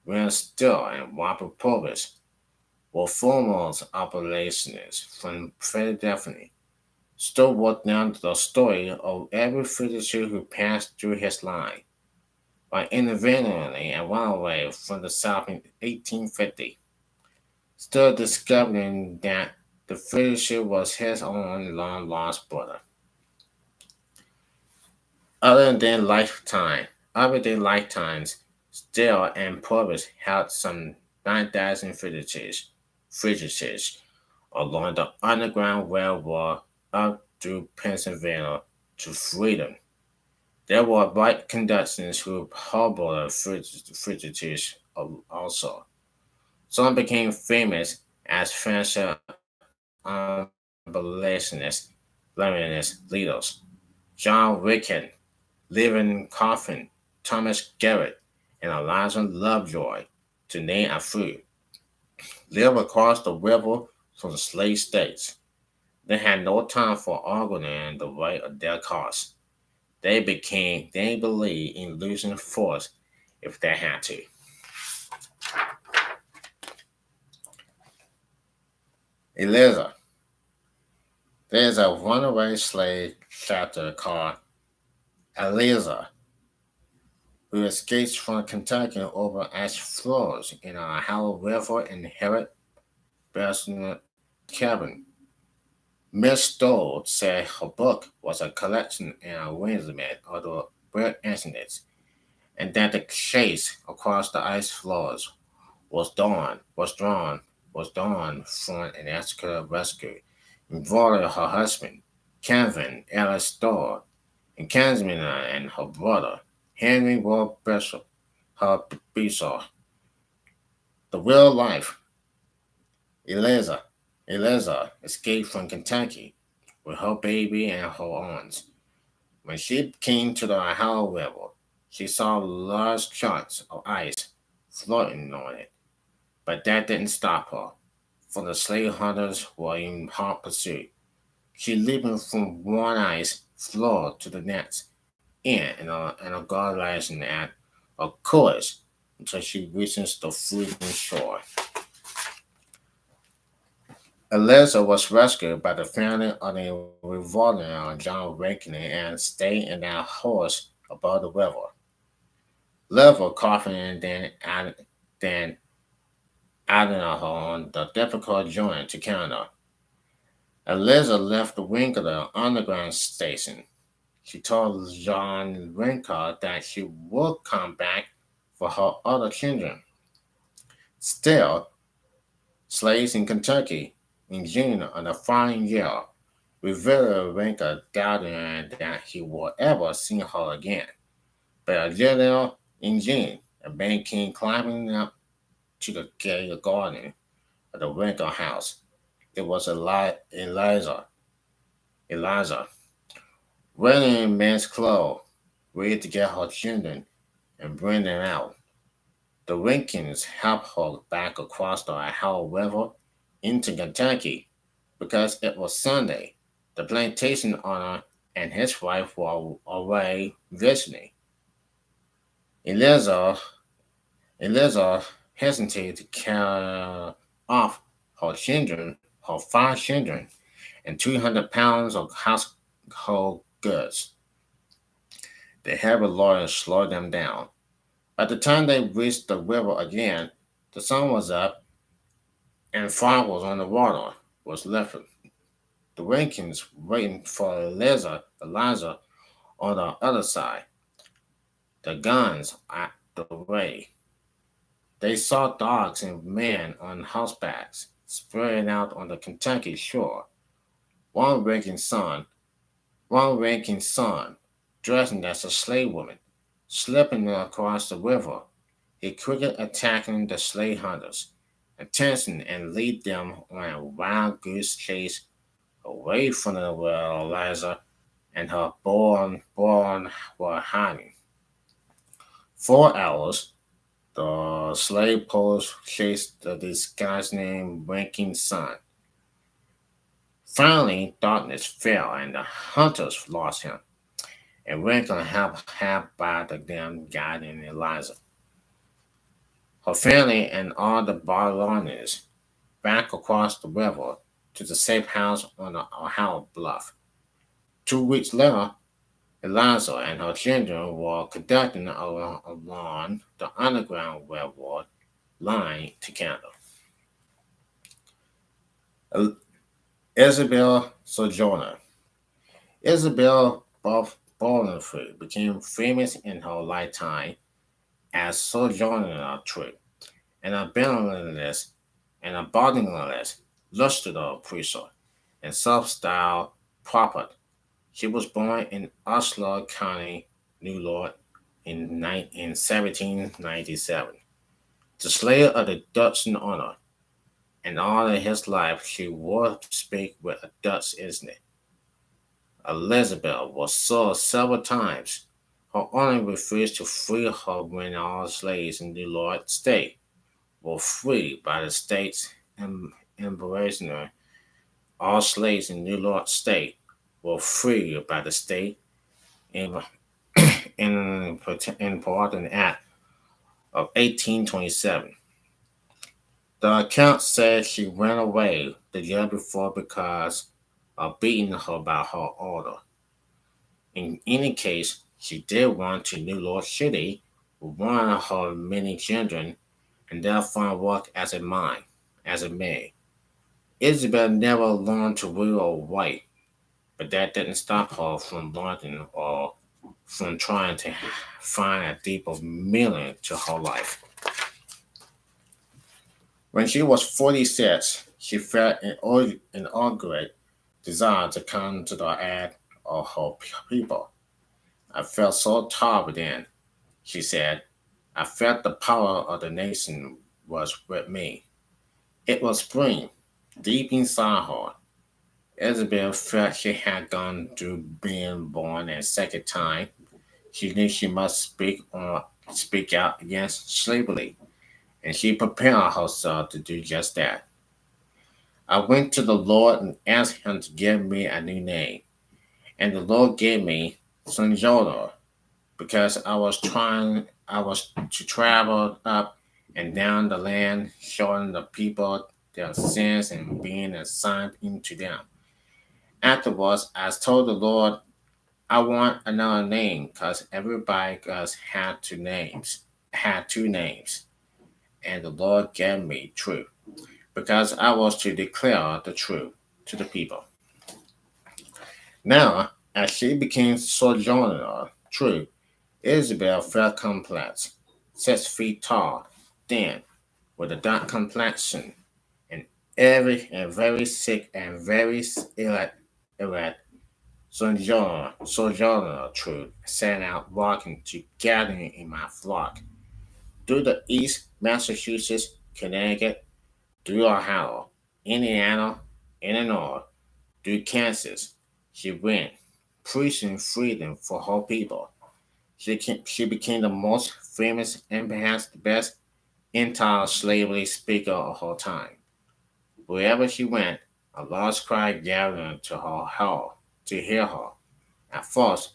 William Still and Robert Purvis, were foremost abolitionists from Philadelphia. Still wrote down the story of every fugitive who passed through his line by intervening and runaway from the South in 1850. Still discovering that the fugitive was his own long lost brother. Other than lifetime, other than lifetimes, Still and Purvis held some 9,000 fugitives along the Underground Railroad up through Pennsylvania to freedom. There were white conductors who harbored fugitives also. Some became famous as financial abolitionist leaders. John Ricken, Living Coffin, Thomas Garrett, and Eliza Lovejoy, to name a few, lived across the river from the slave states. They had no time for arguing the right of their cause. They believed in losing force if they had to. Eliza. There's a runaway slave chapter called Eliza, who escapes from Kentucky over ash floors in a Ohio River and Harriet Basnet cabin. Miss Stoll said her book was a collection and arrangement of the real incidents, and that the chase across the ice floors was drawn from an escort rescue involving her husband, Kevin Ellis Stoll, and Kinsmina and her brother, Henry Ward Bishop, her Bishop. The real life Eliza. Eliza escaped from Kentucky with her baby and her aunts. When she came to the Ohio River, she saw large chunks of ice floating on it, but that didn't stop her, for the slave hunters were in hot pursuit. She leaped from one ice floor to the next, in a galvanizing act of courage until she reaches the freezing shore. Eliza was rescued by the family of the revolver John Rankin and stayed in their horse above the river. Level coughing and then adding her on the difficult journey to Canada. Eliza left the wing of the underground station. She told John Rinker that she would come back for her other children. Still, slaves in Kentucky in June of the following year revealed Rinker doubting that he would ever see her again. But a year later, in June, a man came climbing up to the gate garden of the Rinker house. It was Eliza, wearing in men's clothes, ready to get her children and bring them out. The Rinkins helped her back across the Ohio River into Kentucky because it was Sunday. The plantation owner and his wife were away visiting. Eliza, Eliza hesitated to carry off her 5 children, and 200 pounds of household goods. The heavy lawyer slowed them down. By the time they reached the river again, the sun was up and fire was on the water was left. The Rankins waiting for Eliza on the other side. the guns at the way. They saw dogs and men on horsebacks spreading out on the Kentucky shore. One ranking son, one ranking son, dressing as a slave woman, slipping across the river. He quickly attacking the slave hunters, attempting and lead them on a wild goose chase away from the where Eliza and her born were hiding. 4 hours, the slave poles chased the disguised named Ranking Sun. Finally, darkness fell and the hunters lost him, and Rankin helped half by the them guiding Eliza. Her family and all the Barlones back across the river to the safe house on the Ohio bluff. 2 weeks later, Eliza and her children were conducting along the Underground Railroad line to Canada. Isabel Sojourner. Isabel Bolinford became famous in her lifetime as Sojourner Truth, an abandonless and abandonless illustrator preacher and self-styled prophet. She was born in Oslo County, New York in 1797. The slayer of the Dutch owner, and all of his life she would speak with a Dutch accent. Elizabeth was sold several times. Her owner refused to free her when all slaves in New York State were freed by the state's embracing. All slaves in New York State were freed by the state in, important Act of 1827. The account said she ran away the year before because of beating her by her order. In any case, she did run to New York City with one of her many children and there found work as a maid. Isabel never learned to read or write, but that didn't stop her from learning or from trying to find a deeper meaning to her life. When she was 46, she felt an inaugural desire to come to the aid of her people. I felt so tired then, she said. I felt the power of the nation was with me. It was spring, deep inside her. Isabel felt she had gone through being born a second time. She knew she must speak out against slavery, and she prepared herself to do just that. I went to the Lord and asked him to give me a new name, and the Lord gave me Sonjoro because I was to travel up and down the land, showing the people their sins and being a sign into them. Afterwards, I told the Lord I want another name because everybody else had 2 names, and the Lord gave me truth because I was to declare the truth to the people. Now, as she became sojourner, true, Isabel felt complex, 6 feet tall, thin, with a dark complexion, and very sick and very erect. Sojourner, true, set out walking to gathering in my flock through the East, Massachusetts, Connecticut, through Ohio, Indiana, in the North, through Kansas. She went, preaching freedom for her people. She became the most famous and perhaps the best anti slavery speaker of her time. Wherever she went, a large crowd gathered to her hall to hear her. At first,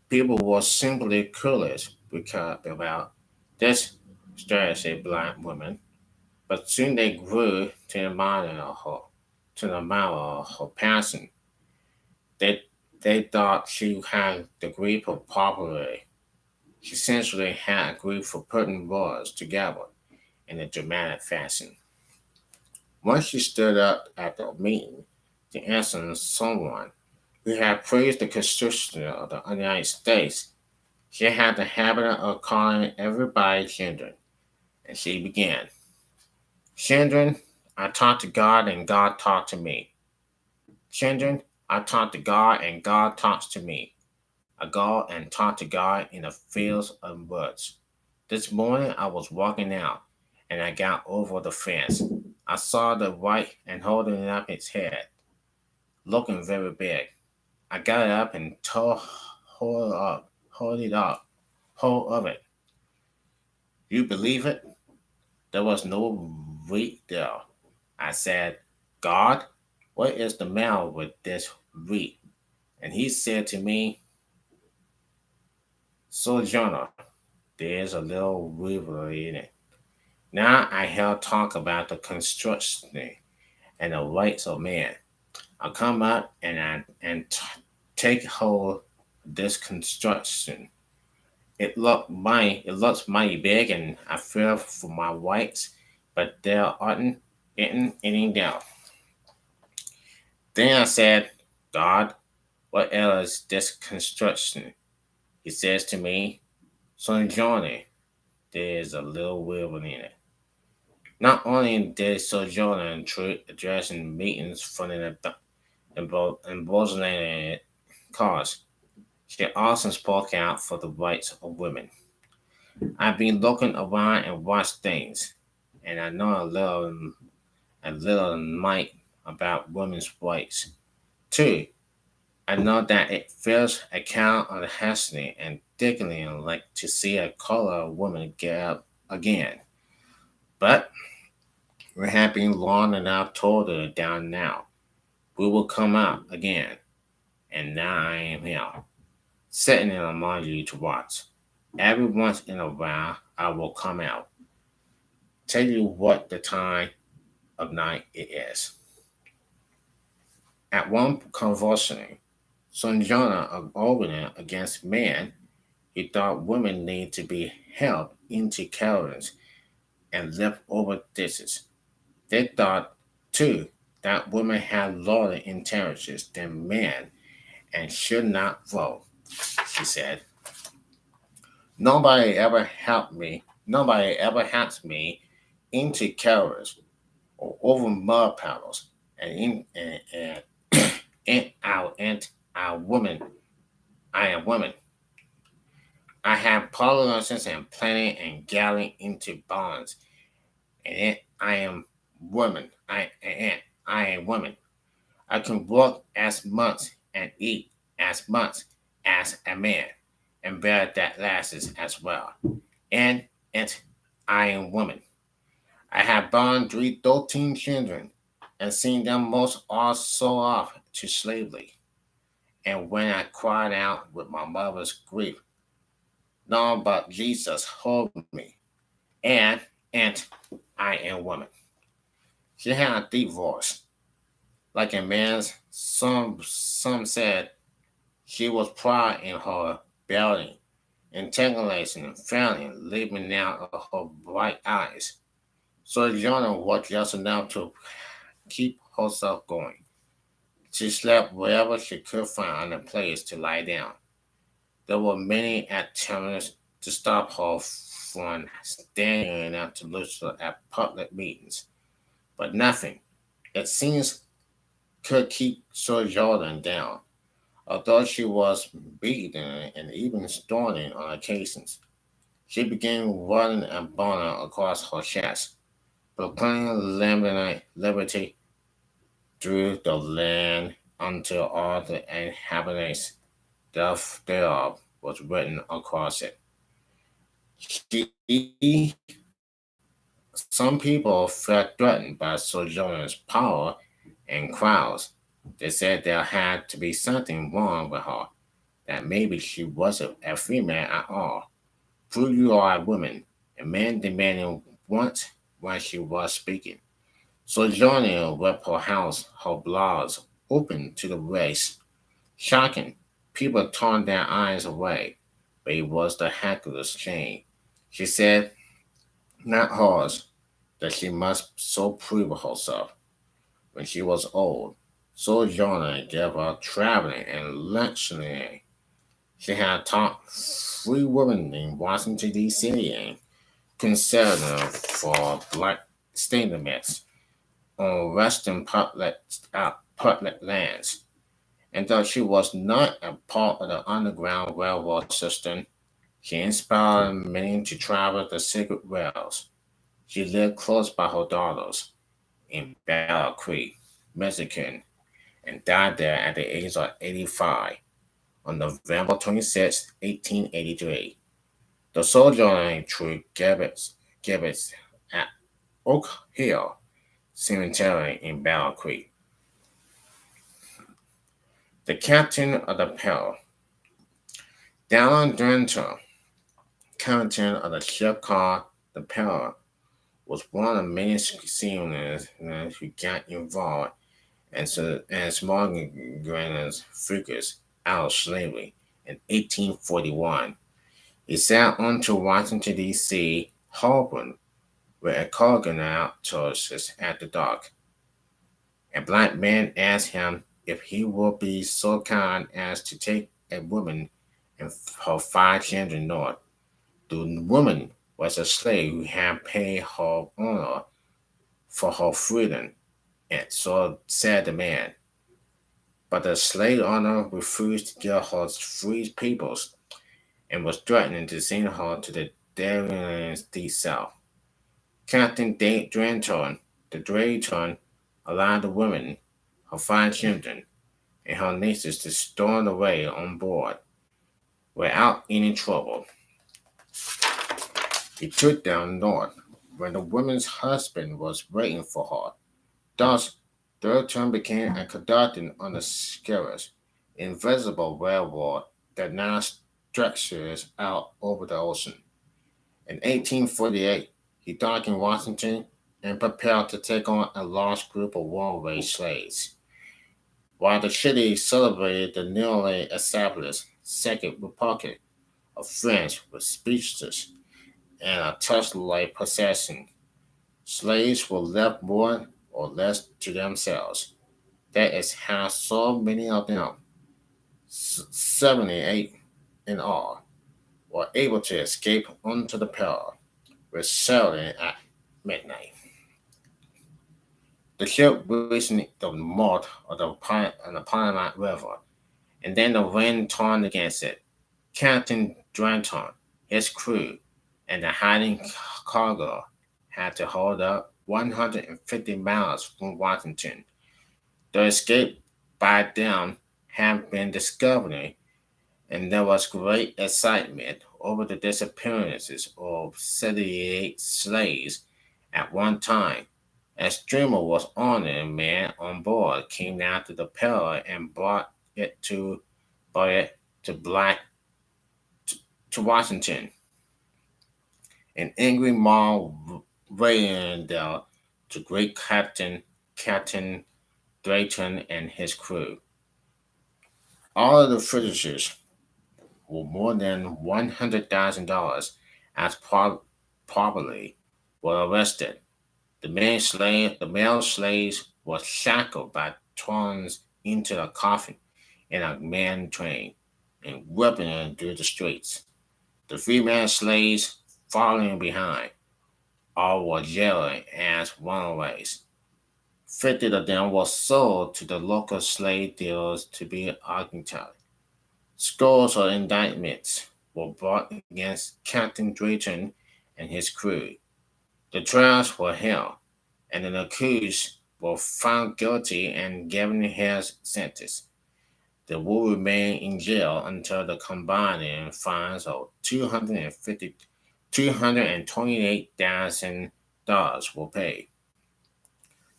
people were simply curious about this strange blind woman, but soon they grew to admire her passion. They, they thought she had the grip of popularity. She essentially had a grip for putting words together in a dramatic fashion. Once she stood up at the meeting to answer someone who had praised the Constitution of the United States. She had the habit of calling everybody children, and she began, "Children, I talk to God and God talked to me. Children, I talk to God and God talks to me. I go and talk to God in the fields and woods. This morning I was walking out and I got over the fence. I saw the white and holding up its head, looking very big. I got it up and told hold it up, hold of it. You believe it? There was no wheat there. I said, God, what is the matter with this wheat? And he said to me, Sojourner, there's a little river in it. Now I hear talk about the construction and the rights of man. I come up take hold of this construction. It looks mighty big, and I feel for my whites, but there aren't any there. Then I said, God, what else this construction? He says to me, Son Johnny, there's a little river in it. Not only did Sojourner address in meetings funding emboldening cause, she also spoke out for the rights of women. I've been looking around and watched things, and I know a little might about women's rights. Too, I know that it feels a kind of hastening and digging like to see a colored woman get up again. But we have been long enough told her down now. We will come out again, and now I am here, sitting in among you to watch. Every once in a while I will come out, tell you what the time of night it is. At one convulsion, Sojourner of argument against men, he thought women need to be helped into carriages and lift over dishes. They thought, too, that women had lower intelligence than men and should not vote, she said. Nobody ever helped me into carriages or over mud puddles and our women. I am women. I have policies and planning and galley into bonds, and I am woman. I am woman. I can work as much and eat as much as a man, and bear that lasts as well. And I am woman. I have born 13 children, and seen them most all sold off to slavery. And when I cried out with my mother's grief, none but Jesus hold me. And I am woman. She had a deep voice, like a man's. Some said she was proud in her belly, intercalating and frowning, leaving out of her bright eyes. So Jonah was just enough to keep herself going. She slept wherever she could find a place to lie down. There were many attempts to stop her from standing up to Lucifer at public meetings, but nothing, it seems, could keep Sir Jordan down, although she was beaten and even stoned on occasions. She began running a banner across her chest, proclaiming liberty through the land until all the inhabitants thereof was written across it. Some people felt threatened by Sojourner's power and crowds. They said there had to be something wrong with her, that maybe she wasn't a female at all. Prove you are a woman, a man demanded once when she was speaking. Sojourner with her house, her blouse open to the waist. Shocking. People turned their eyes away, but it was the heckler's chain. She said, not hers, that she must so prove herself. When she was old, Sojourner gave her traveling and lecturing. She had taught three women in Washington, D.C. and considered for black settlements on western public lands. And though she was not a part of the Underground Railroad system, she inspired many to travel the secret rails. She lived close by her daughters in Battle Creek, Michigan, and died there at the age of 85 on November 26, 1883. The sojourning true Gibbets at Oak Hill Cemetery in Battle Creek. The captain of the Pearl, Dallin Drenton, captain of the ship called the Pearl, was one of many seamen who got involved and small Granite figures out of slavery in 1841. He sailed on to Washington, D.C., hoping where a cargo out tourists at the dock. A black man asked him if he would be so kind as to take a woman and her five children north. The woman was a slave who had paid her owner for her freedom, and so said the man. But the slave owner refused to give her free peoples and was threatening to send her to the Darien deep south. Captain Drayton, allowed the woman, her five children, and her nieces to storm away on board without any trouble. He took them north when the woman's husband was waiting for her. Thus, Drayton became a conductor on the Skerries, invisible railroad that now stretches out over the ocean. In 1848, he docked in Washington and prepared to take on a large group of runaway slaves. While the city celebrated the newly established Second Republic of France with speeches and a touch-like procession, slaves were left more or less to themselves. That is how so many of them, 78 in all, were able to escape onto the Pearl, with sailing at midnight. The ship reached the mouth of the Panama River, and then the wind turned against it. Captain Drenton, his crew, and the hiding cargo had to hold up 150 miles from Washington. The escape by them had been discovered, and there was great excitement over the disappearances of 78 slaves at one time. A steamer was on it, and man on board came down to the pier and brought it to Black to Washington. An angry mob ran there to great Captain Drayton and his crew. All of the fugitives were more than $100,000 as probably were arrested. The male slaves were shackled by thongs into a coffin in a man train and whipping them through the streets. The female slaves following behind, all were yelling as runaways. 50 of them were sold to the local slave dealers to be executed. Scores of indictments were brought against Captain Drayton and his crew. The trials were held, and the accused were found guilty and given his sentence. They will remain in jail until the combined fines of $228,000 were paid.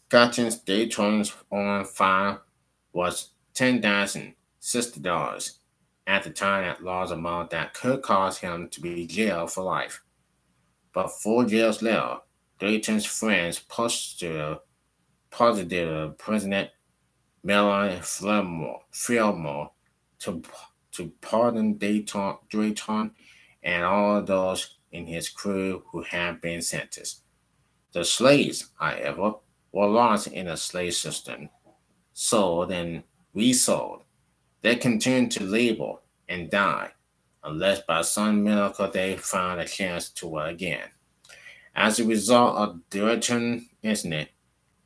Captain Dayton's own fine was $10,060 at the time, a large amount that could cause him to be jailed for life. But 4 years later, Dayton's friends persuaded President Millard Fillmore to, to pardon Drayton and all those in his crew who had been sentenced. The slaves, however, were lost in the slave system, sold and resold. They continued to labor, and died, unless by some miracle they found a chance to work again. As a result of the return incident,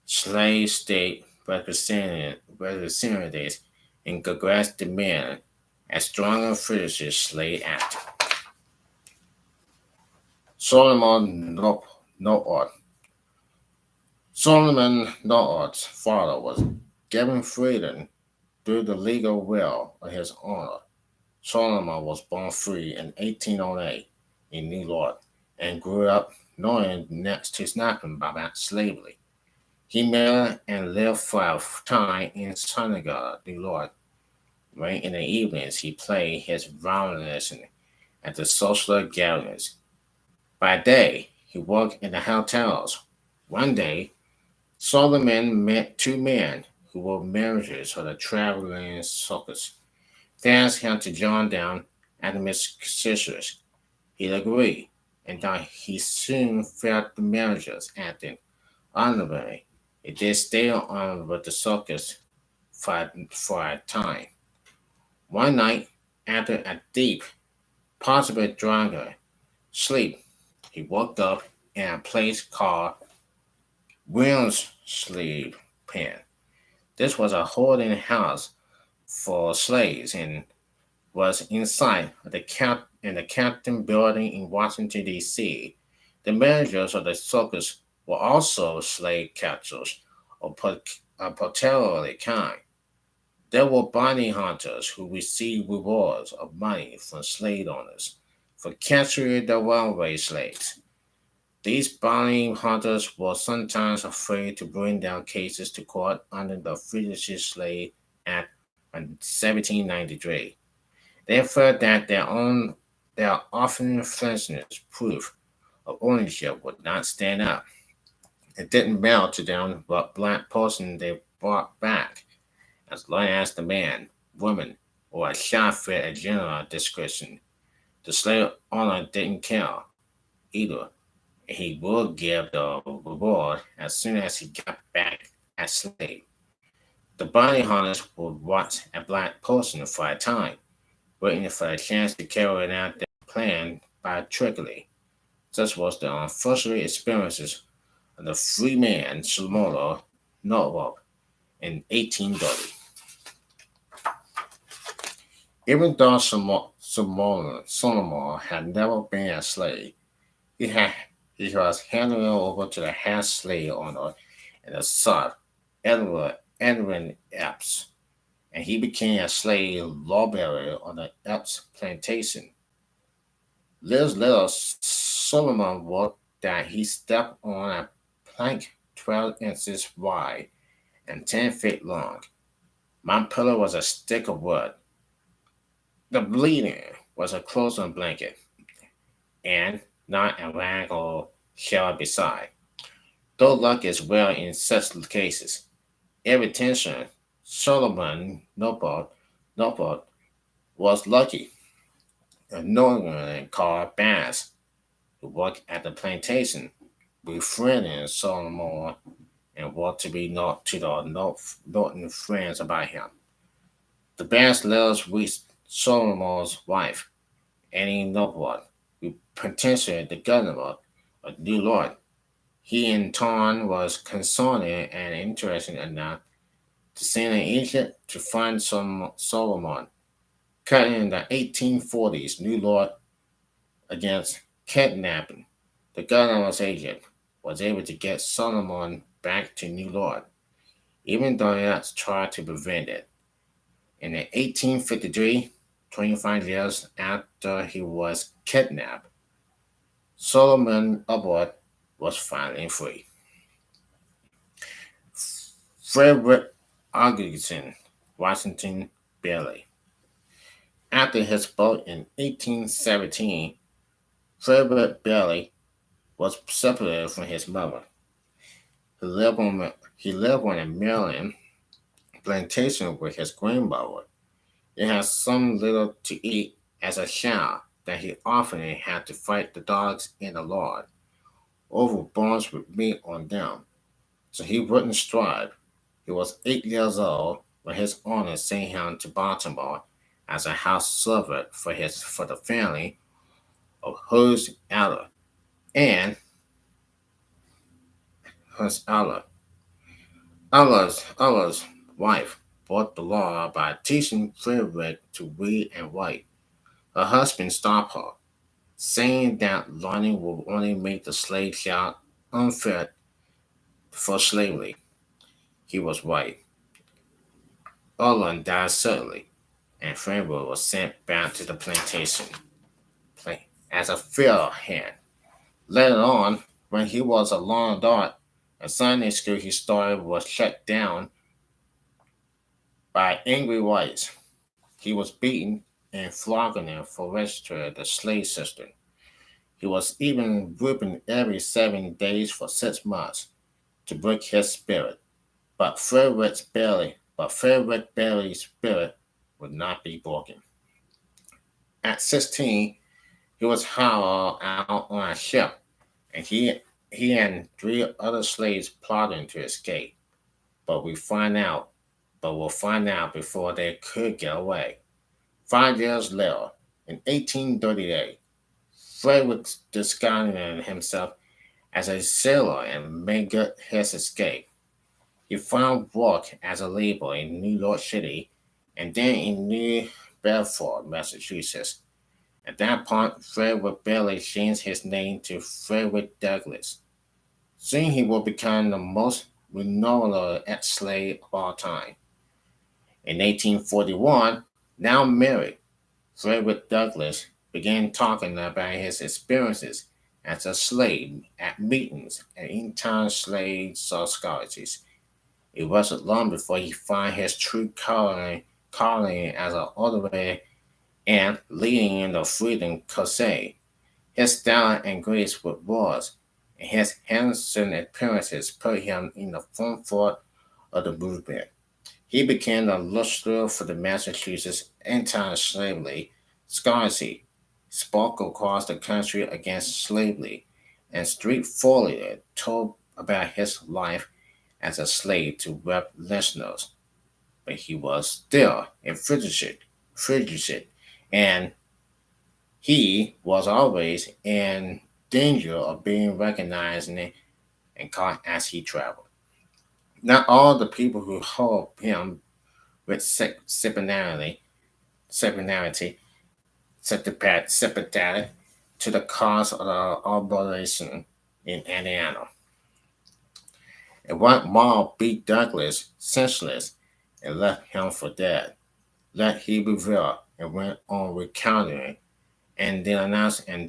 slave state representatives in Congress demand a stronger British Slave Act. Solomon North Solomon North's father was given freedom through the legal will of his honor. Solomon was born free in 1808 in New York and grew up knowing next to nothing about slavery. He married and lived for a time in Senegal, New York, where in the evenings he played his violin at the social gatherings. By day, he worked in the hotels. One day, Solomon met two men who were managers of the traveling circus. They asked him to join them at the musicians. He agreed, and that he soon felt the managers acting honorably. He did stay on with the circus for a time. One night, after a deep, possibly drunken sleep, he woke up in a place called Williams Sleep Pen. This was a holding house for slaves and was inside the Captain building in Washington, D.C. The managers of the circus were also slave catchers of particularly kind. There were bounty hunters who received rewards of money from slave owners for capturing the runaway slaves. These bounty hunters were sometimes afraid to bring their cases to court under the Fugitive Slave Act of 1793. They felt that their often flimsiest proof of ownership would not stand up. It didn't matter to them what black person they brought back, as long as the man, woman, or a child fit a general description. The slave owner didn't care either. He would give the reward as soon as he got back a slave. The bounty hunters would watch a black person for a time, waiting for a chance to carry out their plan by trickery. Such was the unfortunate experiences of the free man Shlomo Norwalk in 1830. Even though Solomon had never been a slave, he, had, he was handed over to the head slave owner in the South, Edwin Epps, and he became a slave lawbearer on the Epps plantation. Little Solomon wrote that he stepped on a plank 12 inches wide and 10 feet long. My pillow was a stick of wood. The bleeding was a clothing blanket, and not a rag or shell beside. Though luck is well in such cases, every tension Solomon Nobot was lucky. A Northern called Bass, who worked at the plantation, befriended Solomon and wanted to be known to the Norton friends about him. The Bass lives with Solomon's wife, Annie Nobot, who potentially the governor of New York. He in turn was concerned and interested enough to send an agent to find some Solomon. Cut in the 1840s, New York against kidnapping. The governor's agent was able to get Solomon back to New York, even though Yachts tried to prevent it. In 1853, 25 years after he was kidnapped, Solomon Abbott was finally free. Frederick Augustin Washington Bailey. After his birth in 1817, Frederick Bailey was separated from his mother. He lived on a Maryland plantation with his grandmother. He had some little to eat as a child that he often had to fight the dogs in the yard over bones with meat on them, so he wouldn't strive. He was 8 years old when his owner sent him to Baltimore as a house servant for the family of Hus Allah, and Hus Allah. Allah's wife brought the law by teaching Frederick to read and write. Her husband stopped her, saying that learning would only make the slave child unfit for slavery. He was right. Orland died suddenly, and Frederick was sent back to the plantation as a field hand. Later on, when he was a long adult, a Sunday school he started was shut down by angry whites. He was beaten and flogged for registering the slave system. He was even whipping every 7 days for 6 months to break his spirit. Frederick Bailey's spirit would not be broken. At 16, he was hauled out on a ship, and he and 3 other slaves plotted to escape. But we find out, but we'll find out before they could get away. 5 years later, in 1838, Frederick disguised himself as a sailor and made good his escape. He found work as a laborer in New York City and then in New Bedford, Massachusetts. At that point, Frederick Bailey changed his name to Frederick Douglass. Soon he would become the most renowned ex-slave of all time. In 1841, now married, Frederick Douglass began talking about his experiences as a slave at meetings and in-town slave societies. It wasn't long before he found his true calling as an orator and leading in the freedom crusade. His style and grace with words and his handsome appearances put him in the forefront of the movement. He became the illustrator for the Massachusetts anti-slavery scholarship, spoke across the country against slavery, and straightforwardly told about his life as a slave to rep listeners. But he was still a fugitive, and he was always in danger of being recognized and caught as he traveled. Not all the people who helped him with sympathetic, sympathetic to the cause of the operation in Indiana. And one mob beat Douglas senseless and left him for dead. Let he revealed and went on recounting and denouncing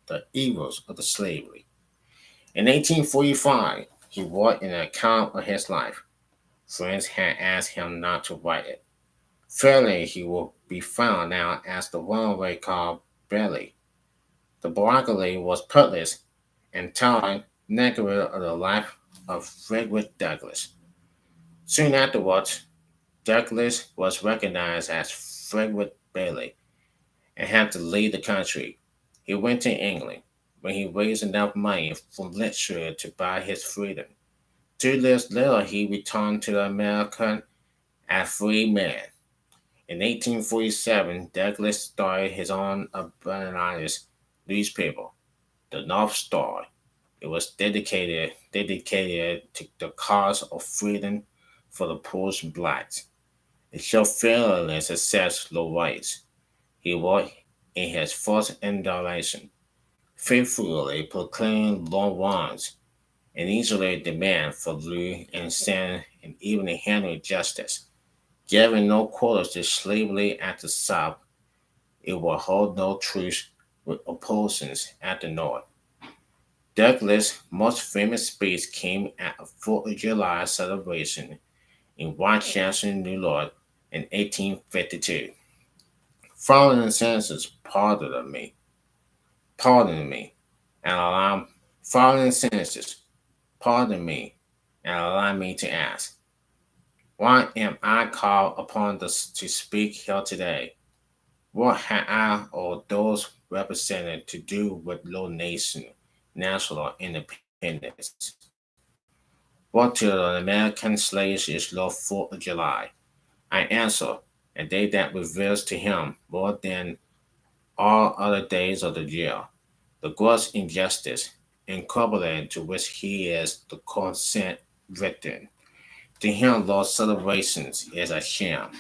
the evils of the slavery. In 1845, he wrote an account of his life. Friends had asked him not to write it. Fairly, he will be found now as the runaway called Bailey. The biography was published and telling negative of the life of Frederick Douglass. Soon afterwards, Douglass was recognized as Frederick Bailey and had to leave the country. He went to England, when he raised enough money from literature to buy his freedom. 2 years later, he returned to America a free man. In 1847, Douglass started his own abolitionist newspaper, the North Star. It was dedicated to the cause of freedom for the poor and blacks. It showed fairly success low rights. He wrote in his first inauguration, faithfully proclaimed long wrongs and easily demand for law and sin and even handle justice. Giving no quarters to slavery at the South, it will hold no truce with oppositions at the North. Douglas' most famous speech came at a 4th of July celebration in Rochester, New York in 1852. Following the census, pardon me, and allow following the census, pardon me, and allow me to ask, why am I called upon to speak here today? What have I or those represented to do with your national independence? What to the American slaves is your 4th of July? I answer, a day that reveals to him more than all other days of the year the gross injustice incorporated to which he is the consent victim. To him, those celebrations is a sham.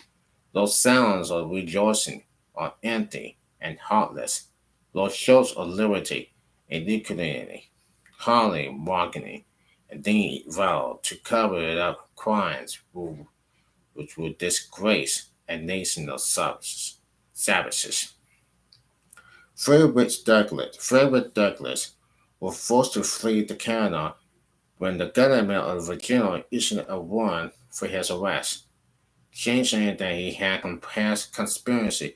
Those sounds of rejoicing are empty and heartless. Those shows of liberty and equality, hardly marketing, and then vow to cover it up crimes which would disgrace a nation of savages. Frederick Douglass was forced to flee to Canada when the government of Virginia issued a warrant for his arrest, changing that he had conspired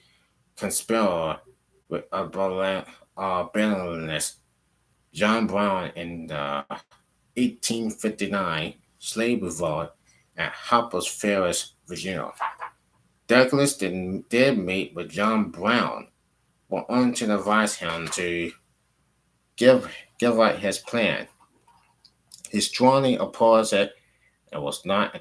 with abolitionist John Brown in the 1859 slave revolt at Harper's Ferry, Virginia. Douglas did meet with John Brown, but only to advise him to give up his plan. He strongly opposed it and was not a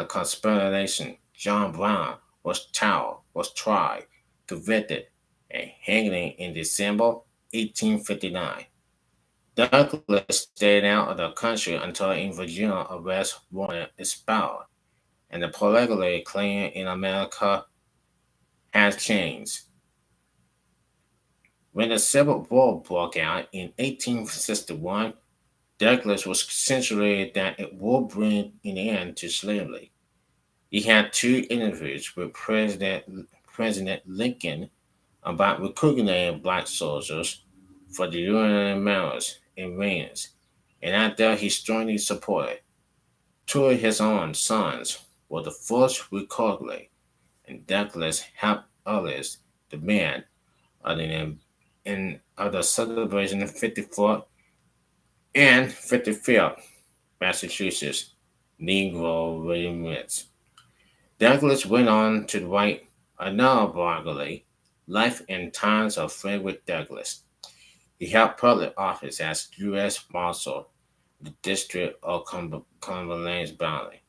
conspiration. John Brown was tried, convicted, and hanged in December 1859. Douglas stayed out of the country until in Virginia arrest warrant expired, and the political climate in America has changed. When the Civil War broke out in 1861, Douglas was censured that it would bring an end to slavery. He had two interviews with President Lincoln about recruiting black soldiers for the Union Armies and Marines, and after he strongly supported. Two of his own sons were the first recruited, and Douglas helped others demand of the celebration 54th and 55th Massachusetts Negro Regiments. Douglas went on to write another biography, Life and Times of Frederick Douglass. He held public office as U.S. Marshal of the District of Cumberland's Boundary,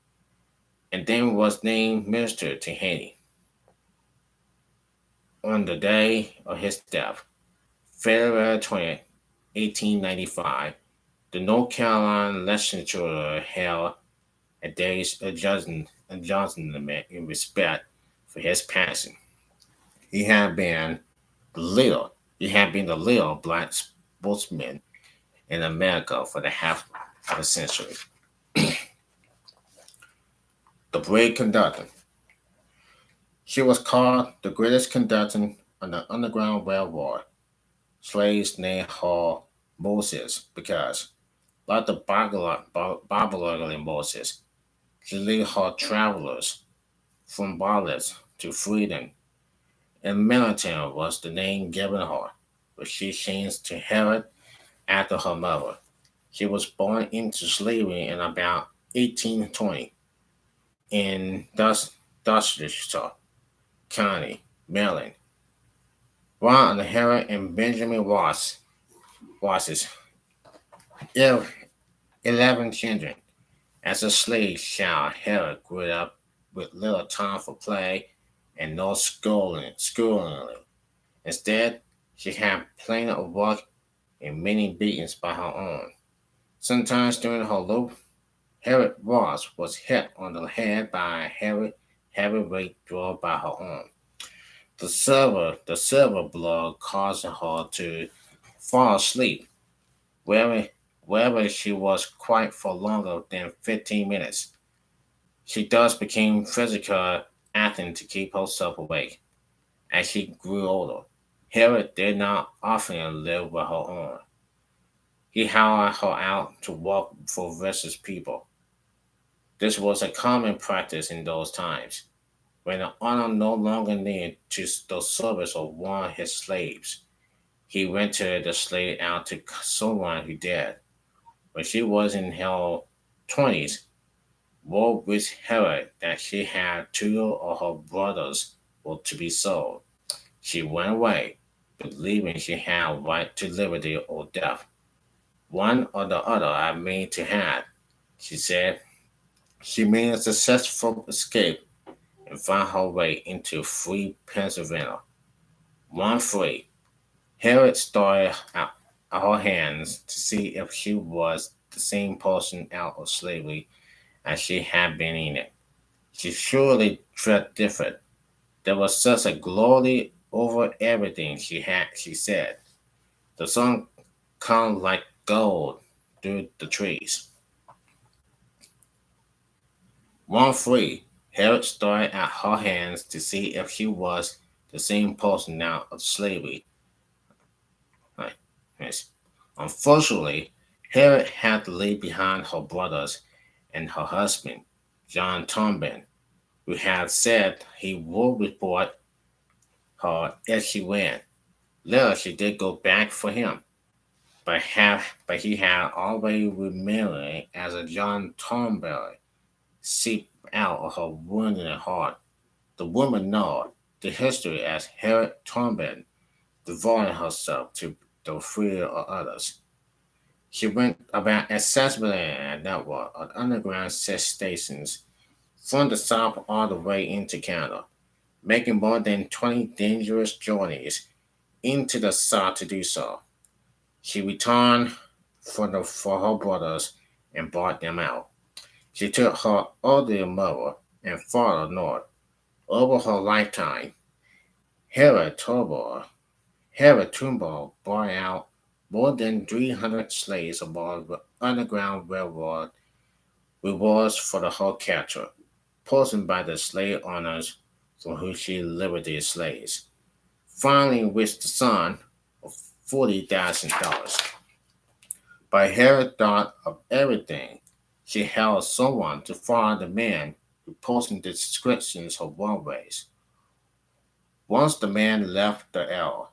and then was named Minister to Haiti. On the day of his death, February 20th, 1895, the North Carolina legislature held a day's adjustment in respect for his passing. He had been the leader. He had been the leader of black sportsmen in America for the half of a century. The brave conductor. She was called the greatest conductor on the Underground Railroad. Slaves named her Moses because, like the Babylonian Moses, she led her travelers from bondage to freedom, and Melantine was the name given her, but she changed to Herod after her mother. She was born into slavery in about 1820 in Dorchester County, Maryland. While under Herod and Benjamin Ross's 11 children. As a slave child, Herod grew up with little time for play and no schooling. Instead, she had plenty of work and many beatings by her own. Sometimes during her loop, Herod Ross was hit on the head by a heavyweight draw by her own. The silver blood caused her to fall asleep, wherever, wherever she was quiet for longer than 15 minutes. She thus became physical acting to keep herself awake. As she grew older, Herod did not often live with her own. He hired her out to work for vicious people. This was a common practice in those times, when the owner no longer needed the service of one of his slaves. He rented the slave out to someone who did. When she was in her 20s, word reached Herod that she had two of her brothers were to be sold. She went away, believing she had a right to liberty or death. One or the other I mean to have, she said. She made a successful escape and found her way into free Pennsylvania. 1-3. Harriet started out her hands to see if she was the same person out of slavery as she had been in it. She surely felt different. There was such a glory over everything she said. The sun come like gold through the trees. 1-3. Harriet started at her hands to see if she was the same person now of slavery. Right. Yes. Unfortunately, Harriet had to leave behind her brothers and her husband, John Tombin, who had said he would report her if she went. Later, she did go back for him, but he had already remarried as a John Thornberry seeped out of her wounded heart. The woman knowed the history as Harriet Thornberry devoted herself to the freedom of others. She went about accessibility a network of underground sex stations from the south all the way into Canada, making more than 20 dangerous journeys into the south to do so. She returned for her brothers and brought them out. She took her older mother and father north. Over her lifetime, Hera Turnbull, Hera Turnbull brought out more than 300 slaves aboard the Underground Railroad rewards for the whole capture, posted by the slave owners for whom she liberated slaves. Finally reached the sum of $40,000. But Harriet thought of everything. She held someone to follow the man who posted the descriptions of runways. Once the man left the L,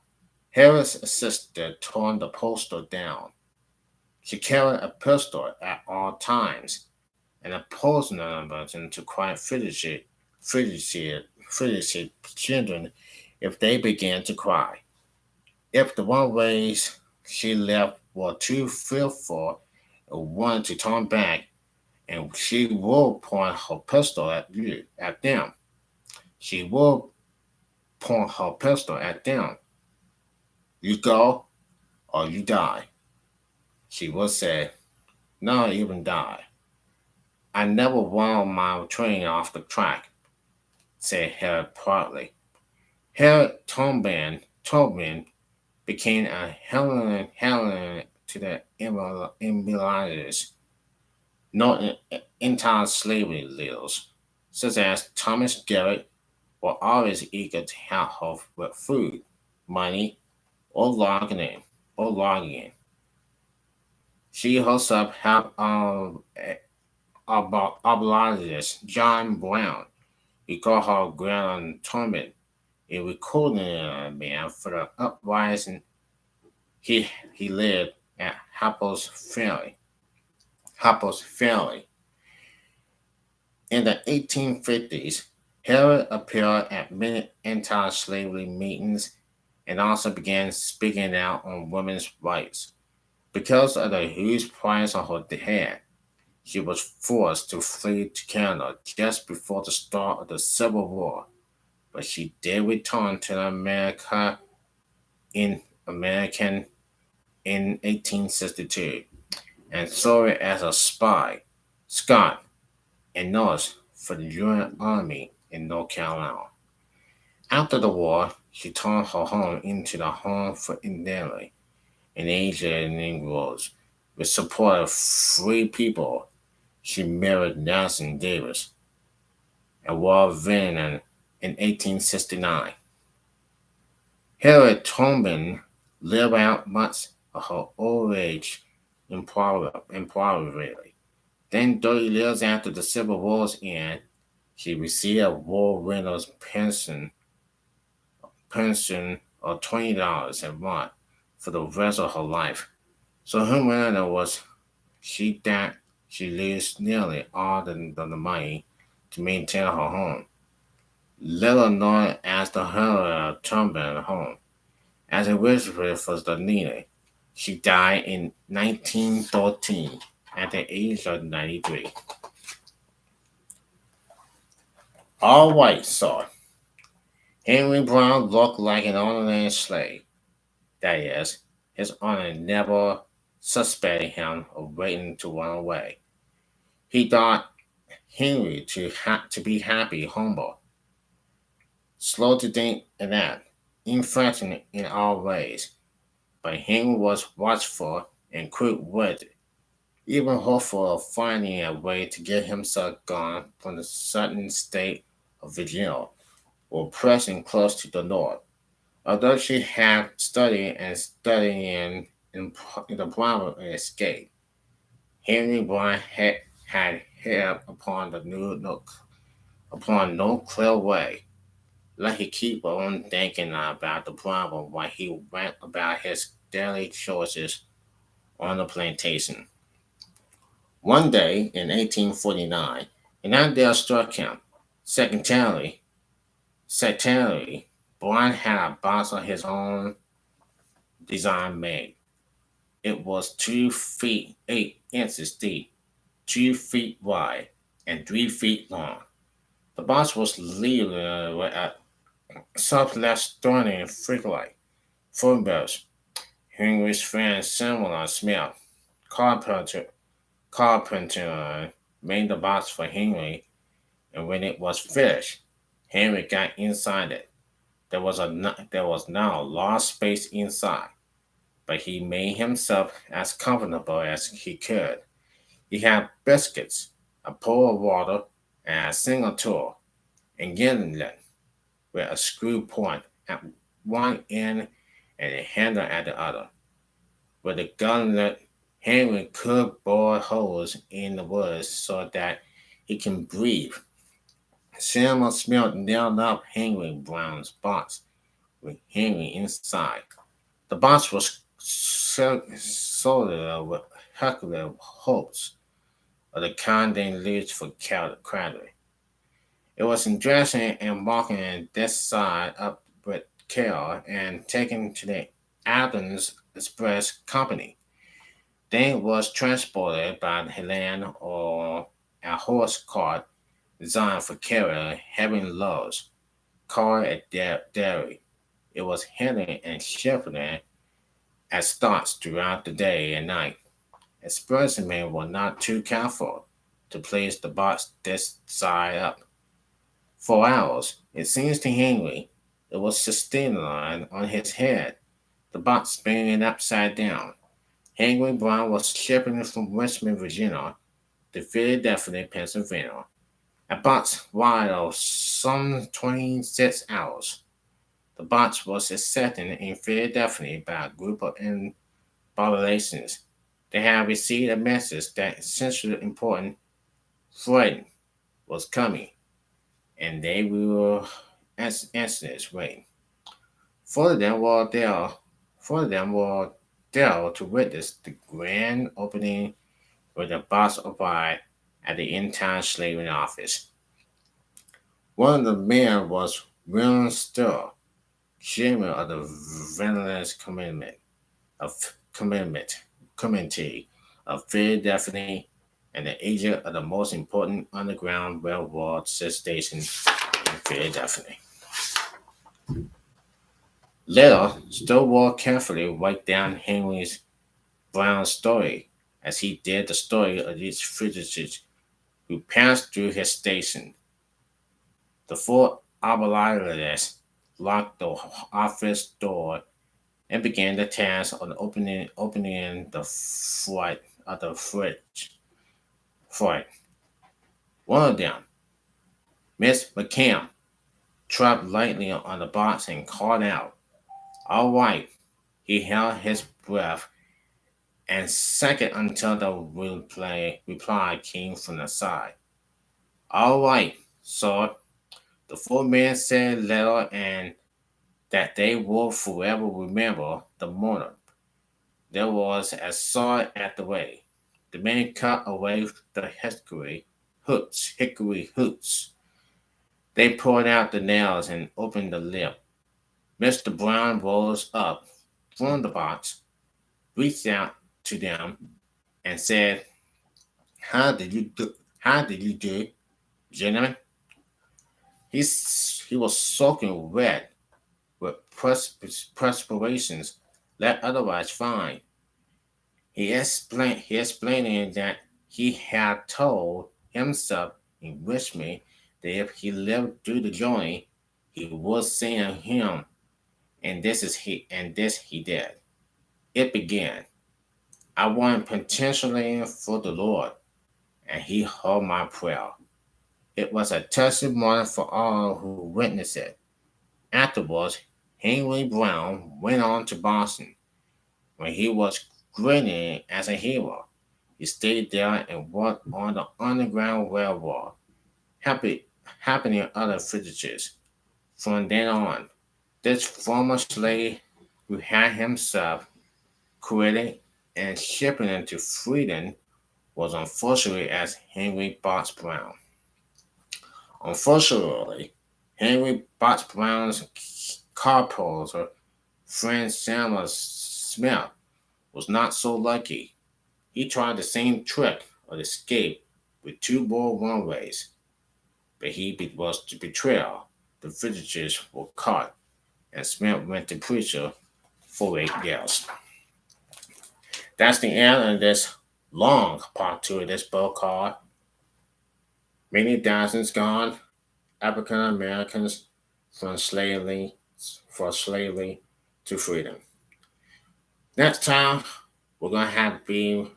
Harriet's assistant turned the poster down. She carried a pistol at all times and a poisoner button to quiet frigid children if they began to cry. If the runways she left were too fearful and wanted to turn back, and she would point her pistol at them. She would point her pistol at them. You go or you die. She would say, not even die. I never wound my train off the track, said Harriet proudly. Harriet Tobin became a Helen to the immobilizers, not entire slavery leaders, such as Thomas Garrett, were always eager to help her with food, money, or logging. She herself helped abolitionist John Brown. He called her Grand Torment, a recording man for the uprising he led at Harper's Ferry. In the 1850s, Harriet appeared at many anti-slavery meetings and also began speaking out on women's rights. Because of the huge price on her head, she was forced to flee to Canada just before the start of the Civil War, but she did return to in American in 1862 and served as a spy, Scot, and nurse for the Union Army in North Carolina. After the war, she turned her home into the home for elderly and Asian Negroes. With support of free people, she married Nelson Davis, a war veteran, in 1869. Harriet Tubman lived out much of her old age impoverished. Then, 30 years after the Civil War's end, she received a war widow's pension of $20 a month for the rest of her life. So her manner was she that she lost nearly all the money to maintain her home, little known as the Harriet Tubman home. As a whisper for the needy, she died in 1913 at the age of 93. All White saw Henry Brown looked like an ordinary slave. That is, his owner never suspected him of waiting to run away. He thought Henry to be happy, humble, slow to think and act, influential in all ways. But Henry was watchful and quick-witted, even hopeful of finding a way to get himself gone from the southern state of Virginia, or pressing close to the north. Although she had studied and studied in the problem of escape, Henry Brown had hit upon the new nook, upon no clear way. Let he keep on thinking about the problem while he went about his daily chores on the plantation. One day in 1849, an idea struck him. Secretary, secretary, Brown had a box of his own design made. It was 2 feet 8 inches deep, 2 feet wide, and 3 feet long. The box was littered with self-electronic frequently phone bills. Henry's friend Samuel Smith, carpenter, carpenter, made the box for Henry, and when it was finished, Henry got inside it. There was now a large space inside, but he made himself as comfortable as he could. He had biscuits, a pour of water, and a single tool, and gimlet with a screw point at one end and a handle at the other. With the gimlet, Henry could bore holes in the wood so that he can breathe. Samuel Smith nailed up Henry Brown's box with Henry inside. The box was soldered with circular holes of the kind they used for crowding. It was dressing and walking this side up with care and taken to the Athens Express Company. Then it was transported by land or a horse cart designed for carrying heavy loads, car at dairy. It was hidden and shepherded at starts throughout the day and night. Expressmen were not too careful to place the box this side up. For hours, it seems to Henry, it was sustained on his head, the box spinning upside down. Henry Brown was shipping from Richmond, Virginia to Philadelphia, Pennsylvania, a box wide of some 26 hours. The box was accepted in Philadelphia by a group of populations. They had received a message that essentially important freight was coming, and they were anxious waiting. Four of them were there. Four of them were there to witness the grand opening with the box arrived at the in-town slaving office. One of the men was William Still, chairman of the Veterans Commitment Committee of Philadelphia and the agent of the most important underground railroad station in Philadelphia. Later, Stonewall carefully wrote down Henry Brown's story as he did the story of these fugitives who passed through his station. The four abolitionists locked the office door and began the task of opening the front of the fridge. Front. One of them, Miss McCam, trapped lightly on the box and called out, "All right." He held his breath and second until the reply came from the side. "All right, sir." The four men said later and that they would forever remember the moment. There was a saw at the way. The men cut away the hickory hoots. They pulled out the nails and opened the lip. Mr. Brown rose up from the box, reached out to them, and said, "How did you do, gentlemen?" He was soaking wet with perspirations that otherwise fine. He explaining that he had told himself in Richmond that if he lived through the journey, he would see him, and this he did. It began. I went potentially for the Lord, and he heard my prayer. It was a testimony for all who witnessed it. Afterwards, Henry Brown went on to Boston, where he was grinning as a hero. He stayed there and worked on the Underground Railroad, happy, happening other fugitives. From then on, this former slave who had himself created and shipping into freedom was unfortunately as Henry Box Brown. Unfortunately, Henry Box Brown's carpenter friend Samuel Smith was not so lucky. He tried the same trick of escape with two more runways, but he was the betrayer. The fugitives were caught, and Smith went to preacher for 8 years. That's the end of this long part two of this book called Many Thousands Gone, African Americans from Slavery for Slavery to Freedom. Next time we're gonna have be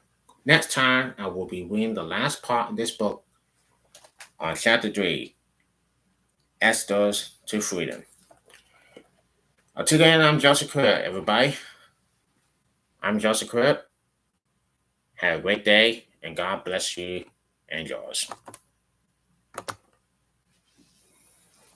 next time I will be reading the last part of this book on chapter 3, Esther's to Freedom. Until then, I'm Joseph Cribb, everybody. I'm Joseph Cribb. Have a great day, and God bless you and yours.